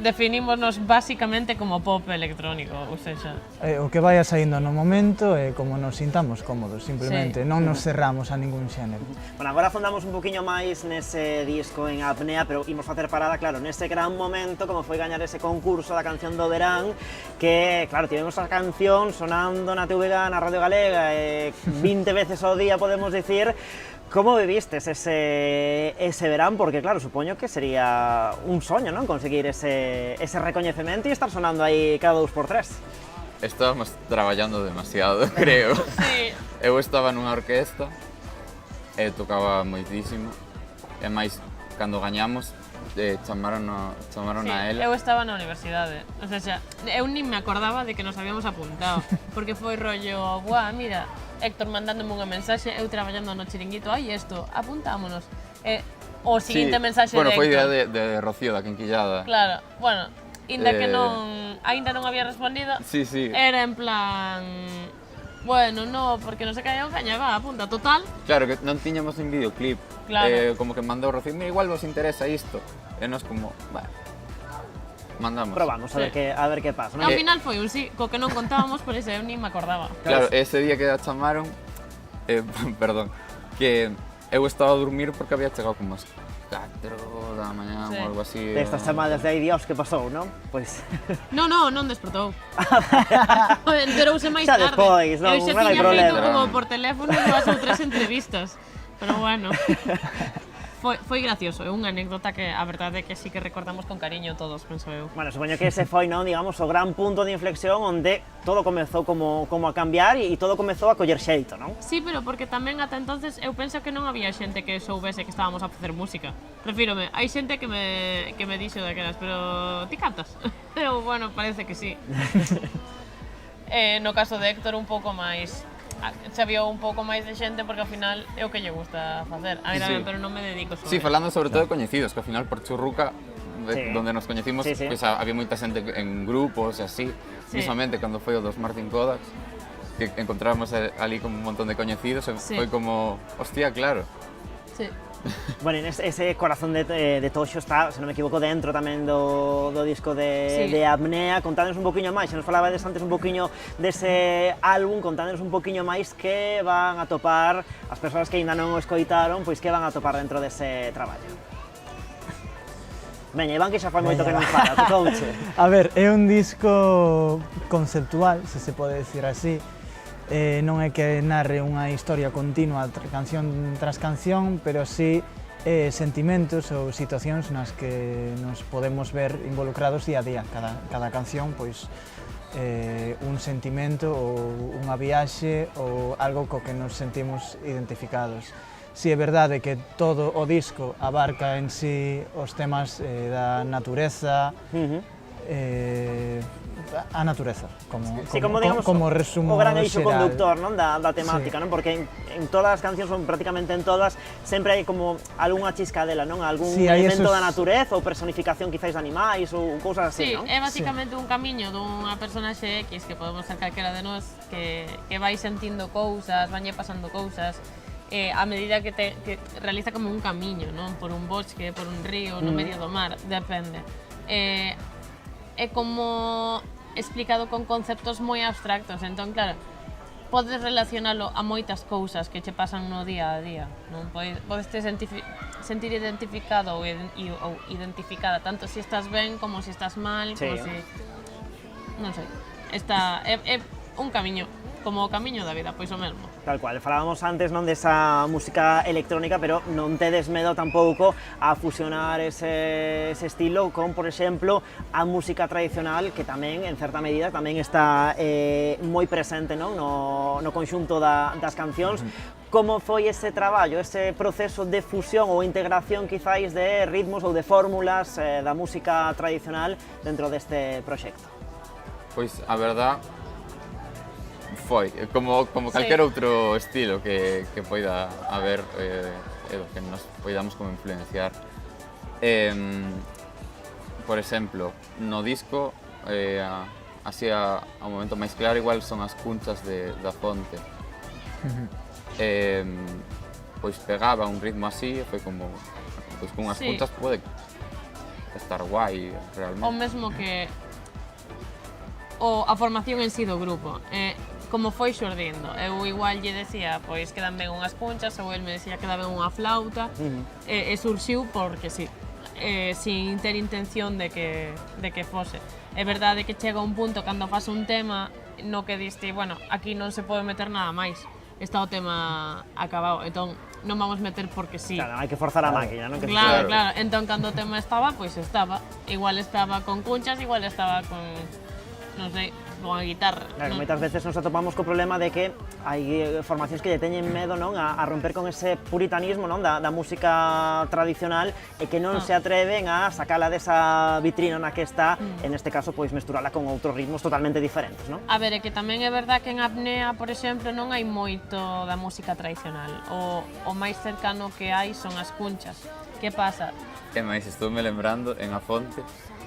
Definimos basicamente como pop electrónico, ou seja... O que vaya saindo no momento é como nos sintamos cómodos, simplemente, non nos cerramos a ningún xénero. Bueno, agora afondamos un poquinho máis nese disco en Apnea, pero imos facer parada, claro, nese gran momento como foi gañar ese concurso da canción do verán, que, claro, tivemos a canción sonando na TVG, na Radio Galega, 20 veces ao día, podemos dicir. Como vivistes ese verán? Porque claro, supoño que sería un soño, non? Conseguir ese recoñecemento e estar sonando aí cada 2x3. Estábamos traballando demasiado, creo. Sí. Eu estaba nunha orquesta e tocaba moitísimo. E máis, cando gañamos, chamaron a ela. Eu estaba na universidade, o sea, eu nin me acordaba de que nos habíamos apuntado, porque foi rollo, buah, mira, Héctor mandándome unha mensaxe, eu traballando no chiringuito, ai, isto, apuntámonos. O seguinte mensaxe de Héctor. Bueno, foi idea de Rocío, da Quinquillada. Claro, bueno, ainda non había respondido, sí. era en plan, bueno, no, porque non se caía un caña, va, apunta, total. Claro, que non tiñamos un videoclip, Claro. Como que mandou Rocío, mira, igual vos interesa isto. E nos como, bueno, mandamos. Probamos, a ver que pasa. Ao final foi un sí, co que non contábamos, por iso eu nin me acordaba. Claro, ese día que a chamaron, perdón, que eu estaba a dormir porque había chegado como as 4 da mañá ou algo así. Estas chamadas de aí, Dios, que pasou, non? Pois... Non despertou. Enterouse máis Xa tarde. despois, non Eu xa hai tiña problema. feito como por teléfono 2 ou 3 entrevistas. Pero bueno. Foi gracioso, é unha anécdota que a verdade é que sí que recordamos con cariño todos, penso eu. Bueno, supoño que ese foi, non, digamos, o gran punto de inflexión onde todo comezou como a cambiar e todo comezou a coller xeito, non? Sí, pero porque tamén ata entonces eu penso que non había xente que soubese que estábamos a facer música. Refírome, hai xente que me dixo daquelas, pero ti cantas? Eu, bueno, parece que sí. No caso de Héctor un pouco máis, sabía un pouco máis de xente porque ao final é o que lle gusta facer. A mí tamén, pero non me dedico sobre. Sí, falando sobre todo de coñecidos, que ao final por Churruca, donde nos coñecimos, Sí. pues, había moita xente en grupos e así. Sí. Mismamente, cando foi o dos Martin Kodax, que encontramos ali como un montón de coñecidos, Sí. foi como, hostia, claro. Sí. Bueno, ese corazón de Toxo está, se non me equivoco, dentro tamén do disco Sí. de Apnea. Contádnos un poquinho máis, se nos falabades antes un poquinho dese álbum, contádnos un poquinho máis que van a topar as persoas que aínda non o escoitaron, pois que van a topar dentro dese traballo. Veña, Iván, que xa fai moito que non fala, tocouche. A ver, é un disco conceptual, se pode decir así. Non é que narre unha historia continua canción tras canción, pero sí sentimentos ou situacións nas que nos podemos ver involucrados día a día. Cada canción, pois, un sentimento ou unha viaxe ou algo co que nos sentimos identificados. Si é verdade que todo o disco abarca en sí os temas da natureza, a natureza, como resumo o gran eixo xeral. conductor, non, da temática, Sí. non? Porque en todas as cancións, son prácticamente en todas, sempre hai como algunha chiscadela, non? Algún Sí, hai elemento esos- da natureza ou personificación quizáis de animais ou cousas así, Sí, non? é basicamente un camiño dunha personaxe X que podemos ser calquera de nós que vai sentindo cousas, vanlle pasando cousas a medida que realiza como un camiño, non? Por un bosque, por un río, no medio do mar, depende. É como explicado con conceptos moi abstractos, entón, claro, podes relacionalo a moitas cousas que che pasan no día a día, non? Podes te sentir identificado ou identificada, tanto se estás ben como se estás mal, como se... Non sei, é un camiño, como o camiño da vida, pois o mesmo. Tal cual, falábamos antes, non, desa música electrónica, pero non tedes medo tampouco a fusionar ese estilo con, por exemplo, a música tradicional, que tamén, en certa medida, tamén está moi presente, non, no conxunto das cancións. Como foi ese traballo, ese proceso de fusión ou integración, quizáis, de ritmos ou de fórmulas da música tradicional dentro deste proxecto? Pois, a verdad, foi como calquer outro estilo que poida haber que nos poidamos como influenciar. Por exemplo, no disco, así ao momento máis claro, igual son as cunchas da fonte. Pois pegaba un ritmo así e foi como, pois con as cunchas pode estar guai realmente. O mesmo que a formación en sí do grupo. Como foi xurdindo, eu igual lle decía, pois quedan ben unhas punchas, ou el me decía que queda ben unha flauta, e surxiu porque sí, sin ter intención de que fose. É verdade que chega un punto cando faz un tema no que diste, bueno, aquí non se pode meter nada máis, está o tema acabado, entón non vamos meter porque sí. Claro, hai que forzar a máquina, non? Claro, claro. Entón, cando o tema estaba, pois estaba. Igual estaba con cunchas, igual estaba con, non sei, con a guitarra. Claro, moitas veces nos atopamos co problema de que hai formacións que lle teñen medo, non, a romper con ese puritanismo, non, da música tradicional e que non se atreven a sacala desa vitrina na que está, en este caso, pois mesturala con outros ritmos totalmente diferentes, non? A ver, é que tamén é verdad que en apnea, por exemplo, non hai moito da música tradicional. O máis cercano que hai son as cunchas. Que pasa? E máis, estou me lembrando en A Fonte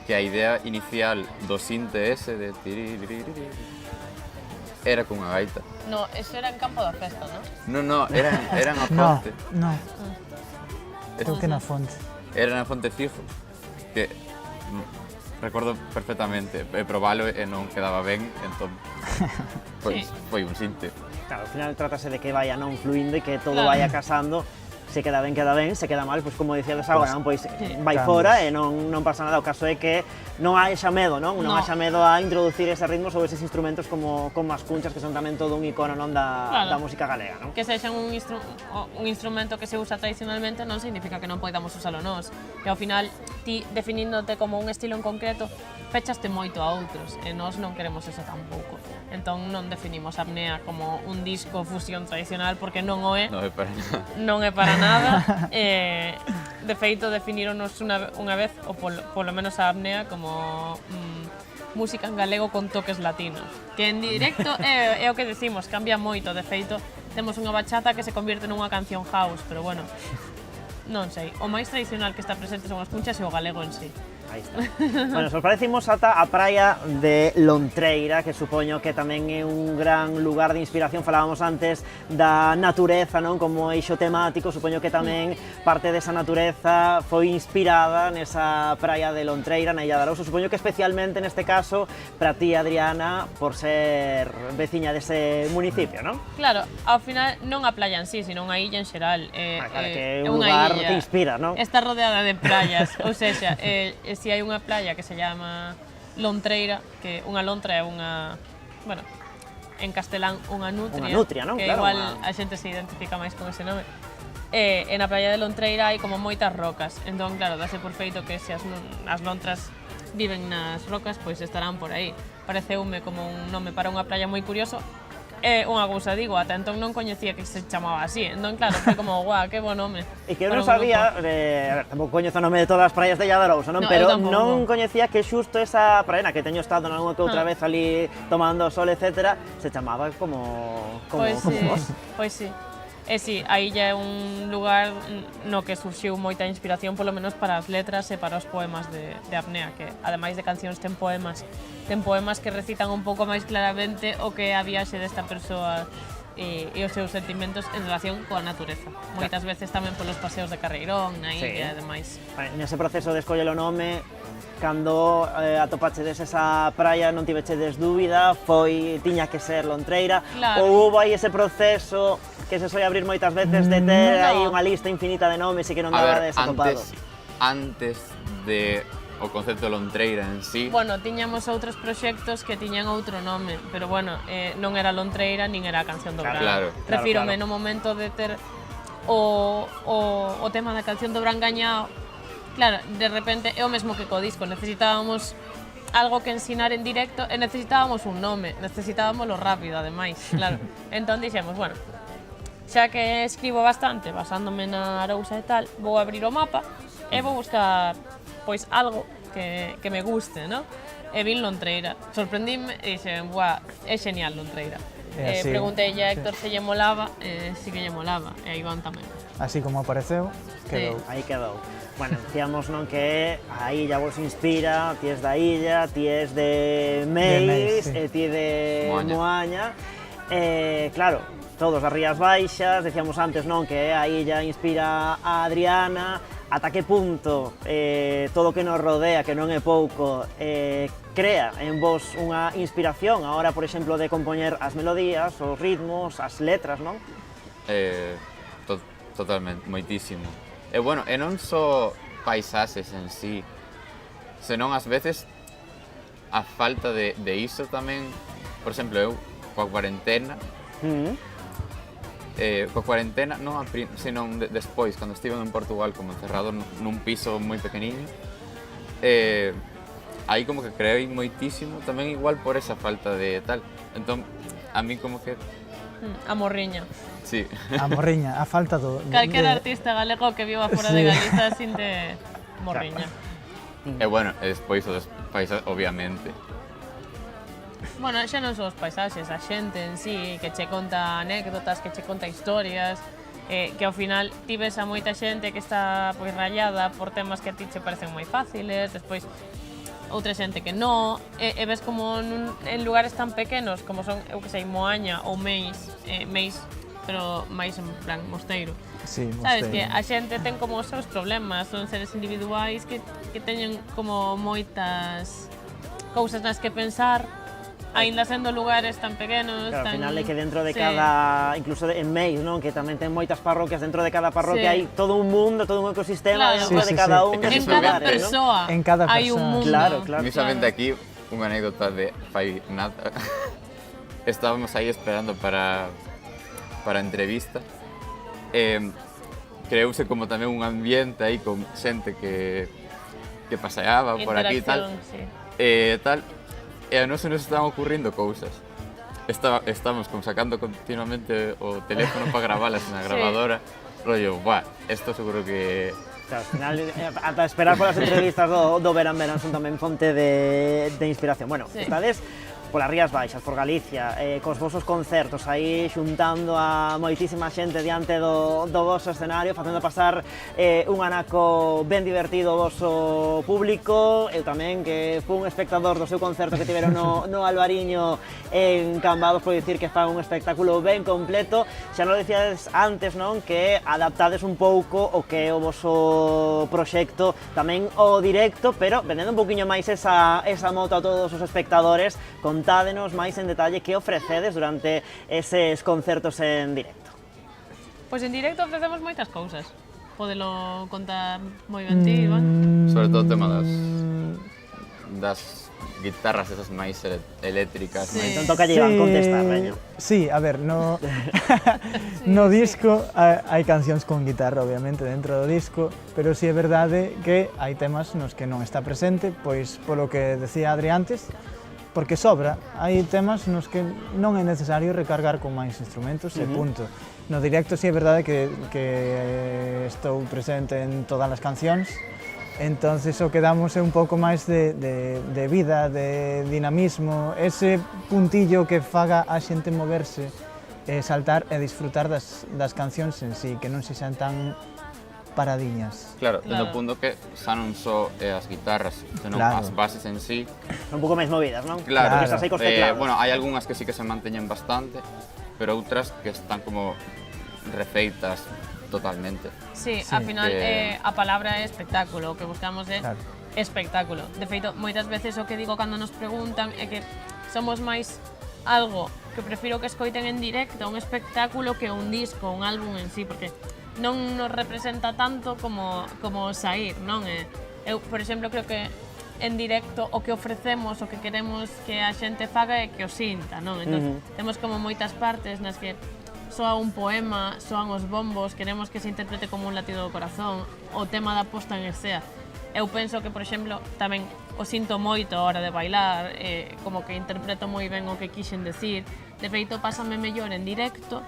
que a idea inicial do sinte ese de tiririririri era cunha gaita. No, eso era en Campo da Festa, non? No, eran A Fonte. No. Creo que na Fonte. Era na Fonte fijo, que recordo perfectamente, probalo e non quedaba ben, entón, pois, foi un sinte. Claro, ao final trátase de que vaya non fluindo e que todo vaya casando. Se queda ben, se queda mal, pois como dicíades agora, non, pois vai fora e non pasa nada. O caso é que non haxa medo, non? Non haxa medo a introducir ese ritmos ou eses instrumentos como as cunchas, que son tamén todo un icono, non, da música galega, non? Que sexan un instrumento que se usa tradicionalmente non significa que non poidamos usalo nós. Que ao final, ti definíndote como un estilo en concreto, fechaste moito a outros e nós non queremos eso tampouco. Entón non definimos a apnea como un disco fusión tradicional porque non o é. Non é para nada. Non é para nada. De feito, definironos unha vez, ou polo menos a apnea, como música en galego con toques latinos. Que en directo é o que decimos, cambia moito. De feito, temos unha bachata que se convierte nunha canción house, pero bueno, non sei. O máis tradicional que está presente son as cunchas e o galego en sí. Aí está. Bueno, se os parecimos ata a praia de Lontreira, que supoño que tamén é un gran lugar de inspiración. Falábamos antes da natureza, non, como eixo temático. Supoño que tamén parte desa natureza foi inspirada nesa praia de Lontreira, na Illa de Arousa. Supoño que especialmente neste caso para ti, Adriana, por ser veciña dese municipio, non? Claro, ao final non a playa en sí, sino a illa en xeral. Claro, que é un lugar que inspira, non? Está rodeada de praias, ou seja, si hai unha playa que se llama Lontreira, que unha lontra é unha, bueno, en castelán unha nutria. Unha nutria, non? Que claro, igual a xente se identifica máis con ese nome. En a playa de Lontreira hai como moitas rocas, entón, claro, dase por feito que se as lontras viven nas rocas, pois estarán por aí. Pareceume como un nome para unha playa moi curioso. Unha cousa, digo, ata entón non coñecía que se chamaba así. Entón, claro, foi como, guau, que bo nome. E que eu non sabía, a ver, tampouco coñezo o nome de todas as praias de Illa de Arousa, non? Pero non coñecía que xusto esa praia, que teño estado nalgúna que outra vez ali tomando sol, etcétera, se chamaba como vos. Pois sí. E si, a illa é un lugar no que surxiu moita inspiración, polo menos para as letras e para os poemas de apnea, que ademais de cancións ten poemas que recitan un pouco máis claramente o que é a viaxe desta persoa e os seus sentimentos en relación coa natureza. Moitas veces tamén polos paseos de Carreirón, na illa e demais. Nese proceso de escoller o nome, cando atopachedes esa praia non tivechedes dúbida, tiña que ser Lontreira, ou houve aí ese proceso que se soe abrir moitas veces de ter aí unha lista infinita de nomes e que non dabades atopado? Antes de o concepto Lontreira en sí. Bueno, tiñamos outros proxectos que tiñan outro nome, pero bueno, non era Lontreira nin era a canción do Brán. Claro. Refírome no momento de ter o tema da canción do Brán gañado. Claro, de repente é o mesmo que co disco, necesitábamos algo que ensinar en directo e necesitábamos un nome, necesitábamos lo rápido, ademais, claro. Entón dixemos, bueno, xa que escribo bastante basándome na Arousa e tal, vou abrir o mapa e vou buscar pois algo que me guste, non? E vin Lontreira, sorprendíme e dixen, buah, é genial Lontreira. Preguntei a Héctor se lle molaba, si que lle molaba, e a Iván tamén. Así como apareceu, quedou. Aí quedou. Bueno, decíamos, non, que a illa vos inspira, ti es da illa, ti es de Meis, e ti de Moaña. Claro, todos das Rías Baixas, decíamos antes, non, que a illa inspira a Adriana. Ata que punto todo o que nos rodea, que non é pouco, crea en vos unha inspiración a hora, por exemplo, de compoñer as melodías, os ritmos, as letras, non? Totalmente, moitísimo. E bueno, e non só paisaxes en sí, senón ás veces a falta de iso tamén. Por exemplo, eu, coa cuarentena, coa cuarentena, non senón despois, cando estive en Portugal como encerrado nun piso moi pequeniño, aí como que creei moitísimo, tamén igual por esa falta de tal. Entón, a mí como que... A morriña. Sí. A morriña, a falta do... Calquera artista galego que viva fora de Galiza sinte morriña. E bueno, e despois os países, obviamente. Bueno, xa non son os paisaxes, a xente en sí, que che conta anécdotas, que che conta historias, que ao final ti ves a moita xente que está pois rayada por temas que a ti che parecen moi fáciles, despois outra xente que non, e ves como en lugares tan pequenos como son, eu que sei, Moaña ou Meis, pero máis en plan mosteiro. Sí, sabes, mosteiro. que a xente ten como os seus problemas, son seres individuais que teñen como moitas cousas nas que pensar, aínda sendo lugares tan pequenos. Claro, tan... ao final é que dentro de sí. cada, incluso en Meis, non? Que tamén ten moitas parroquias, dentro de cada parroquia Sí. hai todo un mundo, todo un ecosistema Claro. dentro de cada un En deses cada lugares, persoa En cada hai un persona. mundo. Claro, claro. Precisamente aquí, unha anécdota de fai nada. Estábamos aí esperando para a entrevista. Creouse como tamén un ambiente aí con xente que paseaba por aquí e tal. Sí. Tal. E a nós se nos estaban ocurrindo cousas. Estamos como sacando continuamente o teléfono para gravalas na grabadora. Rollo, buah, esto seguro que... Claro, ao final, ata esperar polas entrevistas do Verán son tamén fonte de inspiración. Bueno, Sí. estades polas Rías Baixas, por Galicia, cos vosos concertos aí xuntando a moitísima xente diante do voso escenario, facendo pasar un anaco ben divertido ao voso público. Eu tamén, que fui un espectador do seu concerto que tiveron no Alvariño en Cambados, podo dicir que fan un espectáculo ben completo. Xa non dicíades antes, non, que adaptades un pouco o que é o voso proxecto tamén o directo, pero vendendo un pouquiño máis esa moto a todos os espectadores. Contádenos máis en detalle que ofrecedes durante eses concertos en directo. Pois en directo ofrecemos moitas cousas. Podelo contar moi ben ti, Iván. Sobre todo o tema das guitarras esas máis eléctricas. Sí. Entón toca Iván contestar, veño. Sí, a ver, no disco hai cancións con guitarra, obviamente, dentro do disco, pero sí é verdade que hai temas nos que non está presente, pois polo que decía Adri antes, porque sobra, hai temas nos que non é necesario recargar con máis instrumentos e punto. No directo sí é verdade que estou presente en todas as cancións, entonces o que damos é un pouco máis de vida, de dinamismo, ese puntillo que faga a xente moverse, saltar e disfrutar das cancións en sí, que non se xan tan paradiñas. Claro, no punto que xa non só as guitarras, senón as bases en sí. Un pouco máis movidas, non? Claro, Porque estás aí cos teclados. bueno, hai algunhas que sí que se manteñen bastante, pero outras que están como refeitas totalmente. Sí, ao final a palabra é espectáculo, o que buscamos é espectáculo. De feito, moitas veces o que digo cando nos preguntan é que somos máis algo que prefiro que escoiten en directo, un espectáculo que un disco, un álbum en sí, porque non nos representa tanto como sair, non? Eu, por exemplo, creo que en directo o que ofrecemos, o que queremos que a xente faga é que o sinta, non? Entón, temos como moitas partes nas que soa un poema, soan os bombos, queremos que se interprete como un latido do corazón, o tema da posta en escena. Eu penso que, por exemplo, tamén o sinto moito a hora de bailar, como que interpreto moi ben o que quixen decir. De feito, pásame mellor en directo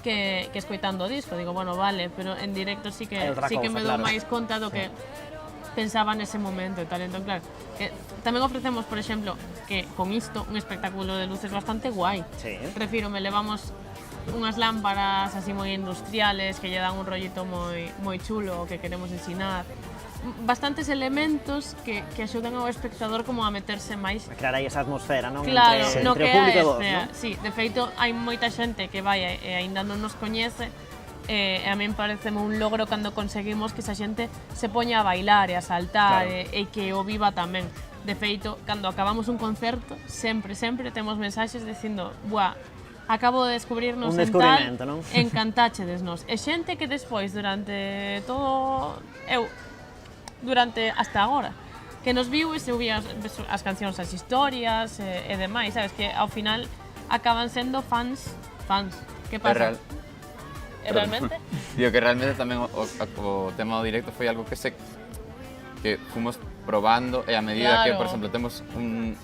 que escoitando o disco. Digo, bueno, vale, pero en directo sí que me dou máis conta do que pensaba nese momento e tal. Entón, claro, que tamén ofrecemos, por exemplo, que con isto un espectáculo de luces bastante guai. Sí. Refírome, levamos unhas lámparas así moi industriales que lle dan un rollito moi chulo que queremos ensinar. Bastantes elementos que axudan ao espectador como a meterse máis. A crear aí esa atmosfera, non? Claro, entre no o que público é e vos, non? Sí, de feito, hai moita xente que vai e aínda non nos coñece, e a min pareceme un logro cando conseguimos que esa xente se poña a bailar e a saltar, e que o viva tamén. De feito, cando acabamos un concerto, sempre temos mensaxes dicindo, buah, acabo de descubrirnos en tal, encantáchedesnos. E xente que despois, durante todo... durante hasta agora, que nos viu e se ouvía as cancións, as historias e demais, sabes, que ao final acaban sendo fans. Que pasa? realmente? Digo que realmente tamén o tema do directo foi algo que fomos probando e a medida que, por exemplo, temos un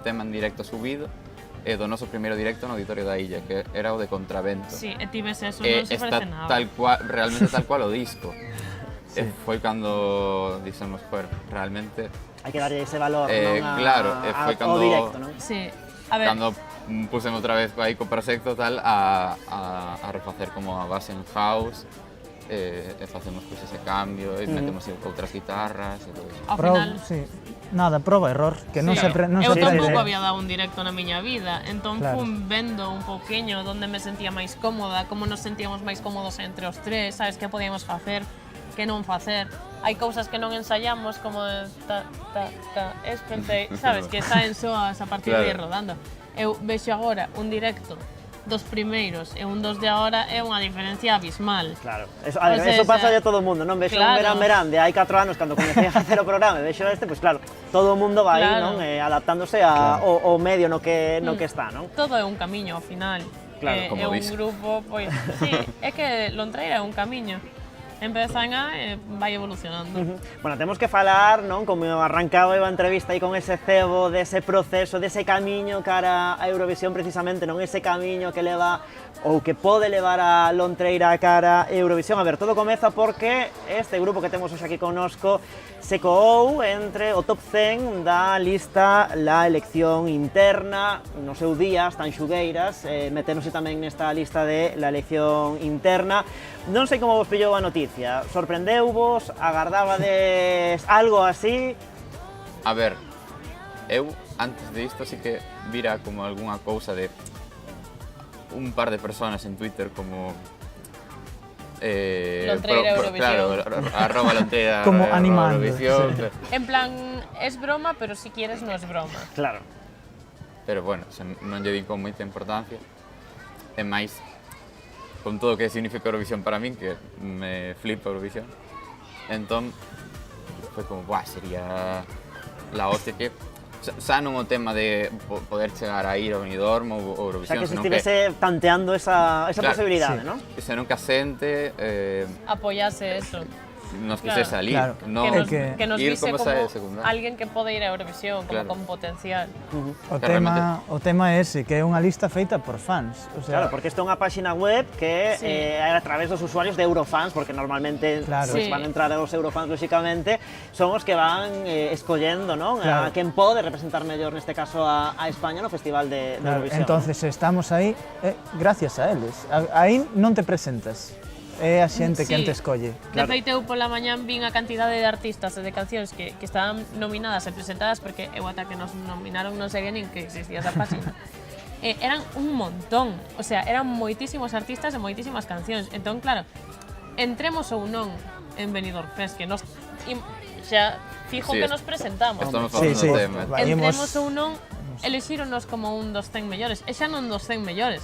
tema en directo subido do noso primeiro directo no Auditorio da Illa, que era o de Contravento. Sí, e ti ves eso, non se parece nada. Realmente tal cual o disco. Foi cando dixemos, joder, realmente... Hai que darlle ese valor, non? Claro, foi cando... O directo, non? Sí, a ver... Cando puseme outra vez aí co proxecto tal a refacer como a base en house, e facemos pois ese cambio, e metemos outras guitarras e todo iso. Ao final... Sí. Nada, proba error, que non se aprende. Eu tampouco había dado un directo na miña vida, entón fun vendo un pouquiño onde me sentía máis cómoda, como nos sentíamos máis cómodos entre os tres, sabes, que podíamos facer, que non facer. Hai cousas que non ensaiamos, como pensei, sabes, que saen soas a partir de ir rodando. Eu vexo agora un directo dos primeiros e un dos de agora é unha diferencia abismal. Claro, eso pasa a todo o mundo, non? Vexo un verán de hai 4 anos, cando comecei a facer o programa, vexo pois claro, todo o mundo vai adaptándose ao medio no que está, non? Todo é un camiño, ao final. Claro, é un grupo, pois, sí, é que Lontreira é un camiño. Empezan vai evolucionando. Bueno, temos que falar, non, como arrancaba a entrevista aí con ese cebo dese proceso, dese camiño cara a Eurovisión precisamente, non ese camiño que leva ou que pode levar a Lontreira cara a Eurovisión. A ver, todo comeza porque este grupo que temos hoxe aquí connosco se coou entre o top 100 da lista La Elección Interna, no seu día, están xugueiras, meténdose tamén nesta lista de La Elección Interna. Non sei como vos pillou a noticia, sorprendeuvos, agardabades algo así? A ver, eu antes de isto sí que vira como algunha cousa de un par de personas en Twitter como Lontreira Eurovisión. Claro, @Lontreira como animando. Eurovisión. Sí. En plan, es broma, pero si quieres no es broma. Claro. Pero bueno, non lle di con moita importancia. E máis, con todo o que significa Eurovisión para min, que me flipa Eurovisión. Entón, foi como, sería la hostia que... Xa non o tema de poder chegar a ir ao Benidorm ou Eurovisión, xa que se estivese tanteando esa posibilidade, non? Senón que a xente... apoyase eso. Nos quise salir, que nos ir vise como alguén que pode ir a Eurovisión, como con potencial. O tema é ese, que é unha lista feita por fans. Claro, porque isto é unha páxina web que é a través dos usuarios de Eurofans, porque normalmente van a entrar os Eurofans, lóxicamente, son os que van escollendo a quen pode representar mellor, neste caso, a España no Festival de Eurovisión. Entonces, estamos aí gracias a eles. Aí non te presentas. É a xente que te escolle. De feito, eu pola mañán vin a cantidade de artistas e de cancións que estaban nominadas e presentadas, porque eu ata que nos nominaron non sabía nin que existía esa página. Eran un montón, o sea, eran moitísimos artistas e moitísimas cancións. Entón, claro, entremos ou non en Benidorm Fest, que nos xa fijo que nos presentamos. Entremos ou non, elixíronos como un dos 100 mellores, e xa non dos 100 mellores,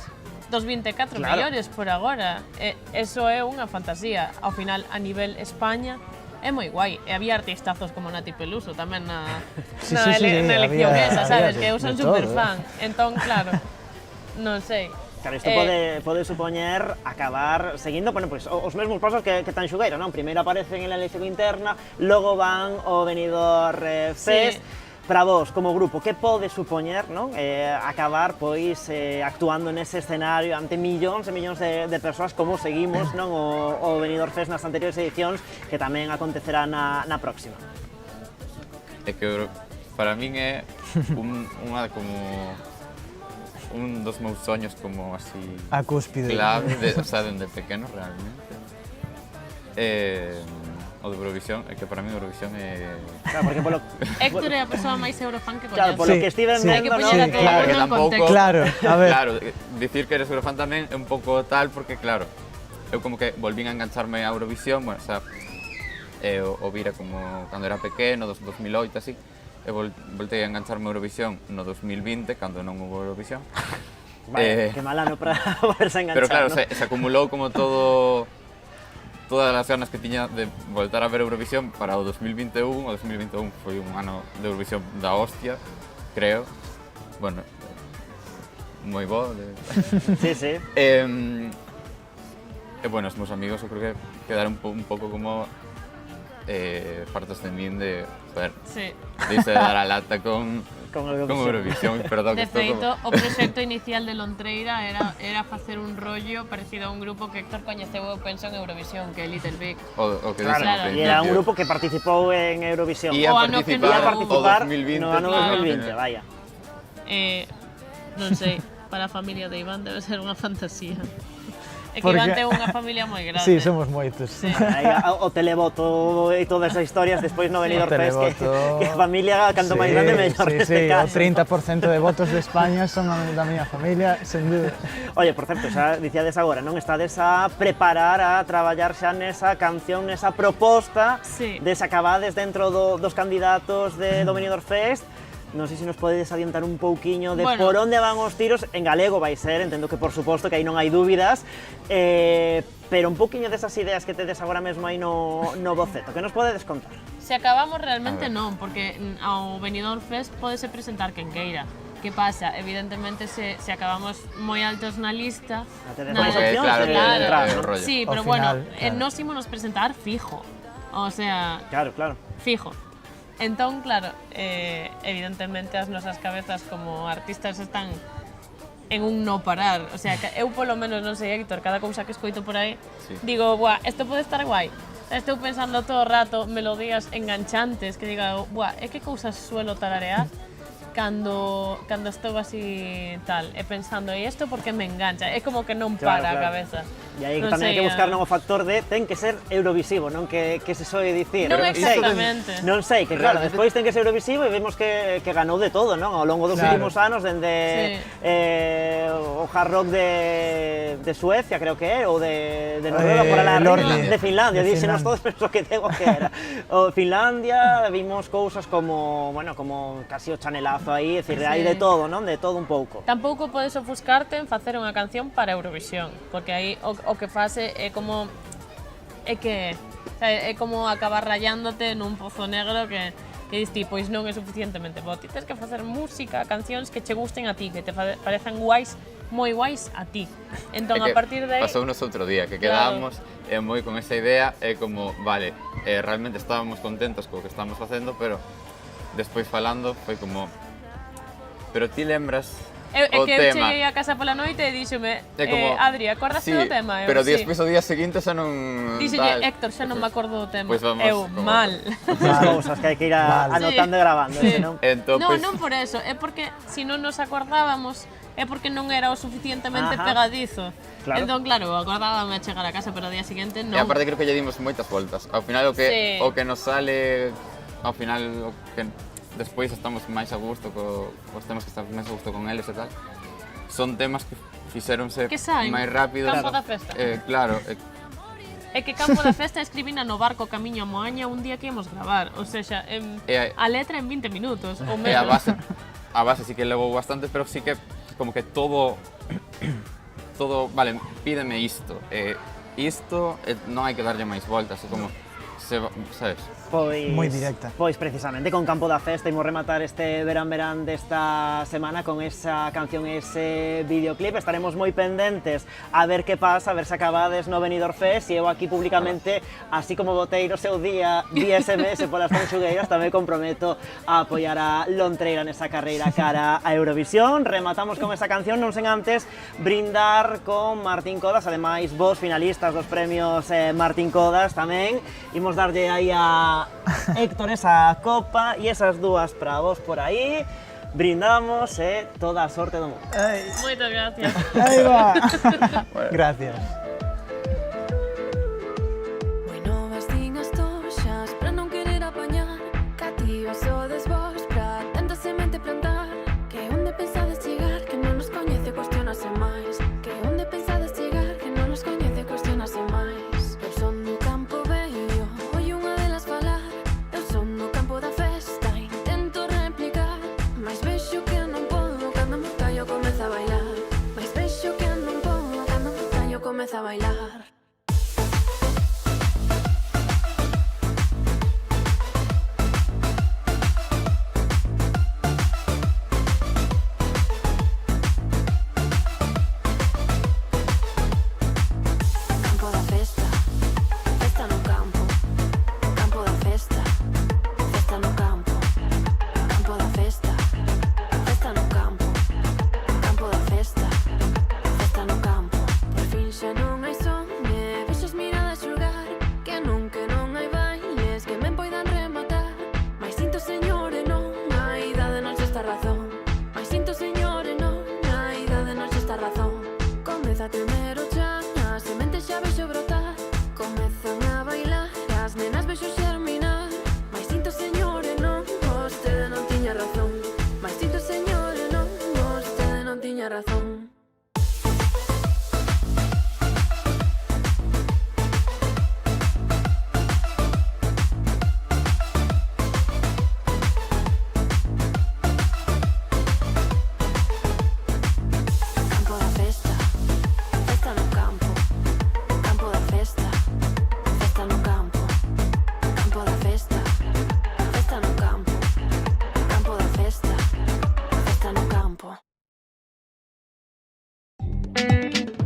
dos 24 mellores por agora. Eso é unha fantasía. Ao final, a nivel España, é moi guai. E había artistazos como Nati Peluso tamén na elección esa, sabes? Que eu son super fan. Entón, claro, non sei. Claro, isto pode supoñer acabar seguindo, bueno, pues, os mesmos pasos que tan xugueiro, non? Primeiro aparecen en la elección interna, logo van ao Benidorm Fest. Para vos, como grupo, que pode supoñer acabar actuando nese escenario ante millóns e millóns de persoas, como seguimos o Benidorm Fest nas anteriores edicións, que tamén acontecerá na próxima? É que para min é un dos meus soños como así... A cúspide. Clave, dende pequeno realmente. O de Eurovisión, é que para mí Eurovisión é... Claro, porque polo... Héctor é a persoa máis eurofan que coñece. Claro, polo que estiven vendo, hai que poñer a todo en contexto. Claro, a ver. Claro, dicir que eres eurofan tamén é un pouco tal, porque claro, eu como que volvín a engancharme a Eurovisión, bueno, xa, o vira como cando era pequeno, 2008, así, e voltei a engancharme a Eurovisión no 2020, cando non hubo Eurovisión. Vale, que mal ano para volverse a enganchar, pero claro, se acumulou como todas as ganas que tiña de voltar a ver Eurovisión para o 2021. O 2021 foi un ano de Eurovisión da hostia, creo. Bueno, moi bo. Sí, sí. bueno, os meus amigos eu creo que quedaron un pouco como fartos de min de, joder, dice dar a lata con Eurovisión, perdón. De feito, o proxecto inicial de Lontreira era facer un rollo parecido a un grupo que Héctor coñeceu, eu penso, en Eurovisión, que é Little Big. O que claro, e era un grupo que participou en Eurovisión. Ia participar no ano 2020, vaya. Non sei, para a familia de Iván debe ser unha fantasía. É que Iván ten unha familia moi grande. Sí, somos moitos. Sí. O televoto e todas esas historias despois no Benidorm Fest, que a familia, canto máis grande, mellor. Sí, o 30% de votos de España son da miña familia, sen dúda. Oye, por certo, xa dicíades agora, non estades a preparar, a traballar xa nesa canción, nesa proposta de se acabades dentro dos candidatos do Benidorm Fest. Non sei se nos podedes adiantar un pouquiño de por onde van os tiros. En galego vai ser, entendo que por suposto que aí non hai dúbidas, pero un pouquiño desas ideas que tedes agora mesmo aí no boceto, que nos podedes contar? Se acabamos realmente non, porque ao Benidorm Fest podese presentar quen queira. Que pasa? Evidentemente, se acabamos moi altos na lista... Claro. Sí, pero bueno, nos ímonos presentar fijo. O sea... Claro. Fijo. Entón, claro, evidentemente as nosas cabezas como artistas están en un no parar. O sea, eu polo menos, non sei, Héctor, cada cousa que escoito por aí, digo, buah, isto pode estar guai. Estou pensando todo o rato melodías enganchantes, que diga, buah, é que cousas suelo tararear cando estou así tal, e pensando, e isto porque me engancha, é como que non para a cabeza. E aí tamén hai que buscar o factor de ten que ser eurovisivo, non que se soe dicir. Non exactamente. Non sei, que claro, despois ten que ser eurovisivo e vemos que ganou de todo, non? Ao longo dos últimos anos, dende o hard rock de Suecia, creo que é, ou de Noruega, por alá de Finlandia, díxenos todos, penso que tengo que era. O Finlandia, vimos cousas como, bueno, como casi o chanelazo aí, é dicir, hai de todo, non? De todo un pouco. Tampouco podes ofuscarte en facer unha canción para Eurovisión, porque aí o que fase é como acabar rayándote nun pozo negro que dis ti, pois non é suficientemente bo. Ti tens que facer música, cancións que che gusten a ti, que te parezan guais, moi guais a ti. Entón, a partir de aí... Pasounos outro día, que quedábamos moi con esa idea, é como, vale, realmente estábamos contentos co que estábamos facendo, pero despois falando foi como... Pero ti lembras o tema? É que eu cheguei a casa pola noite e díxome, Adri, acordaste do tema? Pero despois o día seguinte xa non... Díxelle, Héctor, xa non me acordo do tema. Pois vamos... Eu, mal. As cousas que hai que ir anotando e grabando, non? Non por eso, é porque se non nos acordábamos é porque non era o suficientemente pegadizo. Entón, claro, acordábame a chegar a casa, pero o día seguinte non. E aparte creo que lle dimos moitas voltas. Ao final o que nos sale, ao final o que despois estamos máis a gusto cos temas que estamos máis a gusto con eles e tal. Son temas que fixéronse máis rápido. Campo da Festa. Claro. É que Campo da Festa escribina no barco camiño a Moaña un día que íamos gravar. Ou seja, a letra en 20 minutos. E a base sí que levou bastante, pero sí que como que todo, vale, pídeme isto. Isto non hai que darlle máis voltas, é como, sabes? Moi directa. Pois precisamente con Campo da Festa imos rematar este verán desta semana con esa canción, ese videoclip. Estaremos moi pendentes a ver que pasa, a ver se acabades no Benidorm Fest, e eu aquí públicamente, así como botei no seu día SMS polas conxugueiras, tamén comprometo a apoiar a Lontreira nesa carreira cara a Eurovisión. Rematamos con esa canción, non sen antes brindar con Martín Codas, ademais vos finalistas dos premios Martín Codas tamén. Imos darlle aí a Héctor esa copa e esas dúas para vos por aí. Brindamos e toda a sorte do mundo. Moitas gracias. Aí va. Gracias. Bueno, vastinas toxas para non querer apañar, cativas o desvos para tanta semente plantar. Que onde pensades chegar, que non nos coñece, cuestionase máis. Que onde pensades chegar, que non nos coñece, cuestionase máis. Eu son do campo bello, oi unha delas falar. Eu son do campo da festa, intento replicar. Mais vexo que non podo cando mo callo comeza a bailar. Mais vexo que non podo cando mo callo comeza a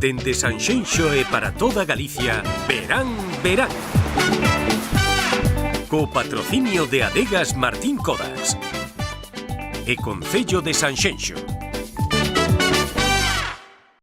Dende Sanxenxo e para toda Galicia, verán, verán. Co patrocinio de Adegas Martín Codax e Concello de Sanxenxo.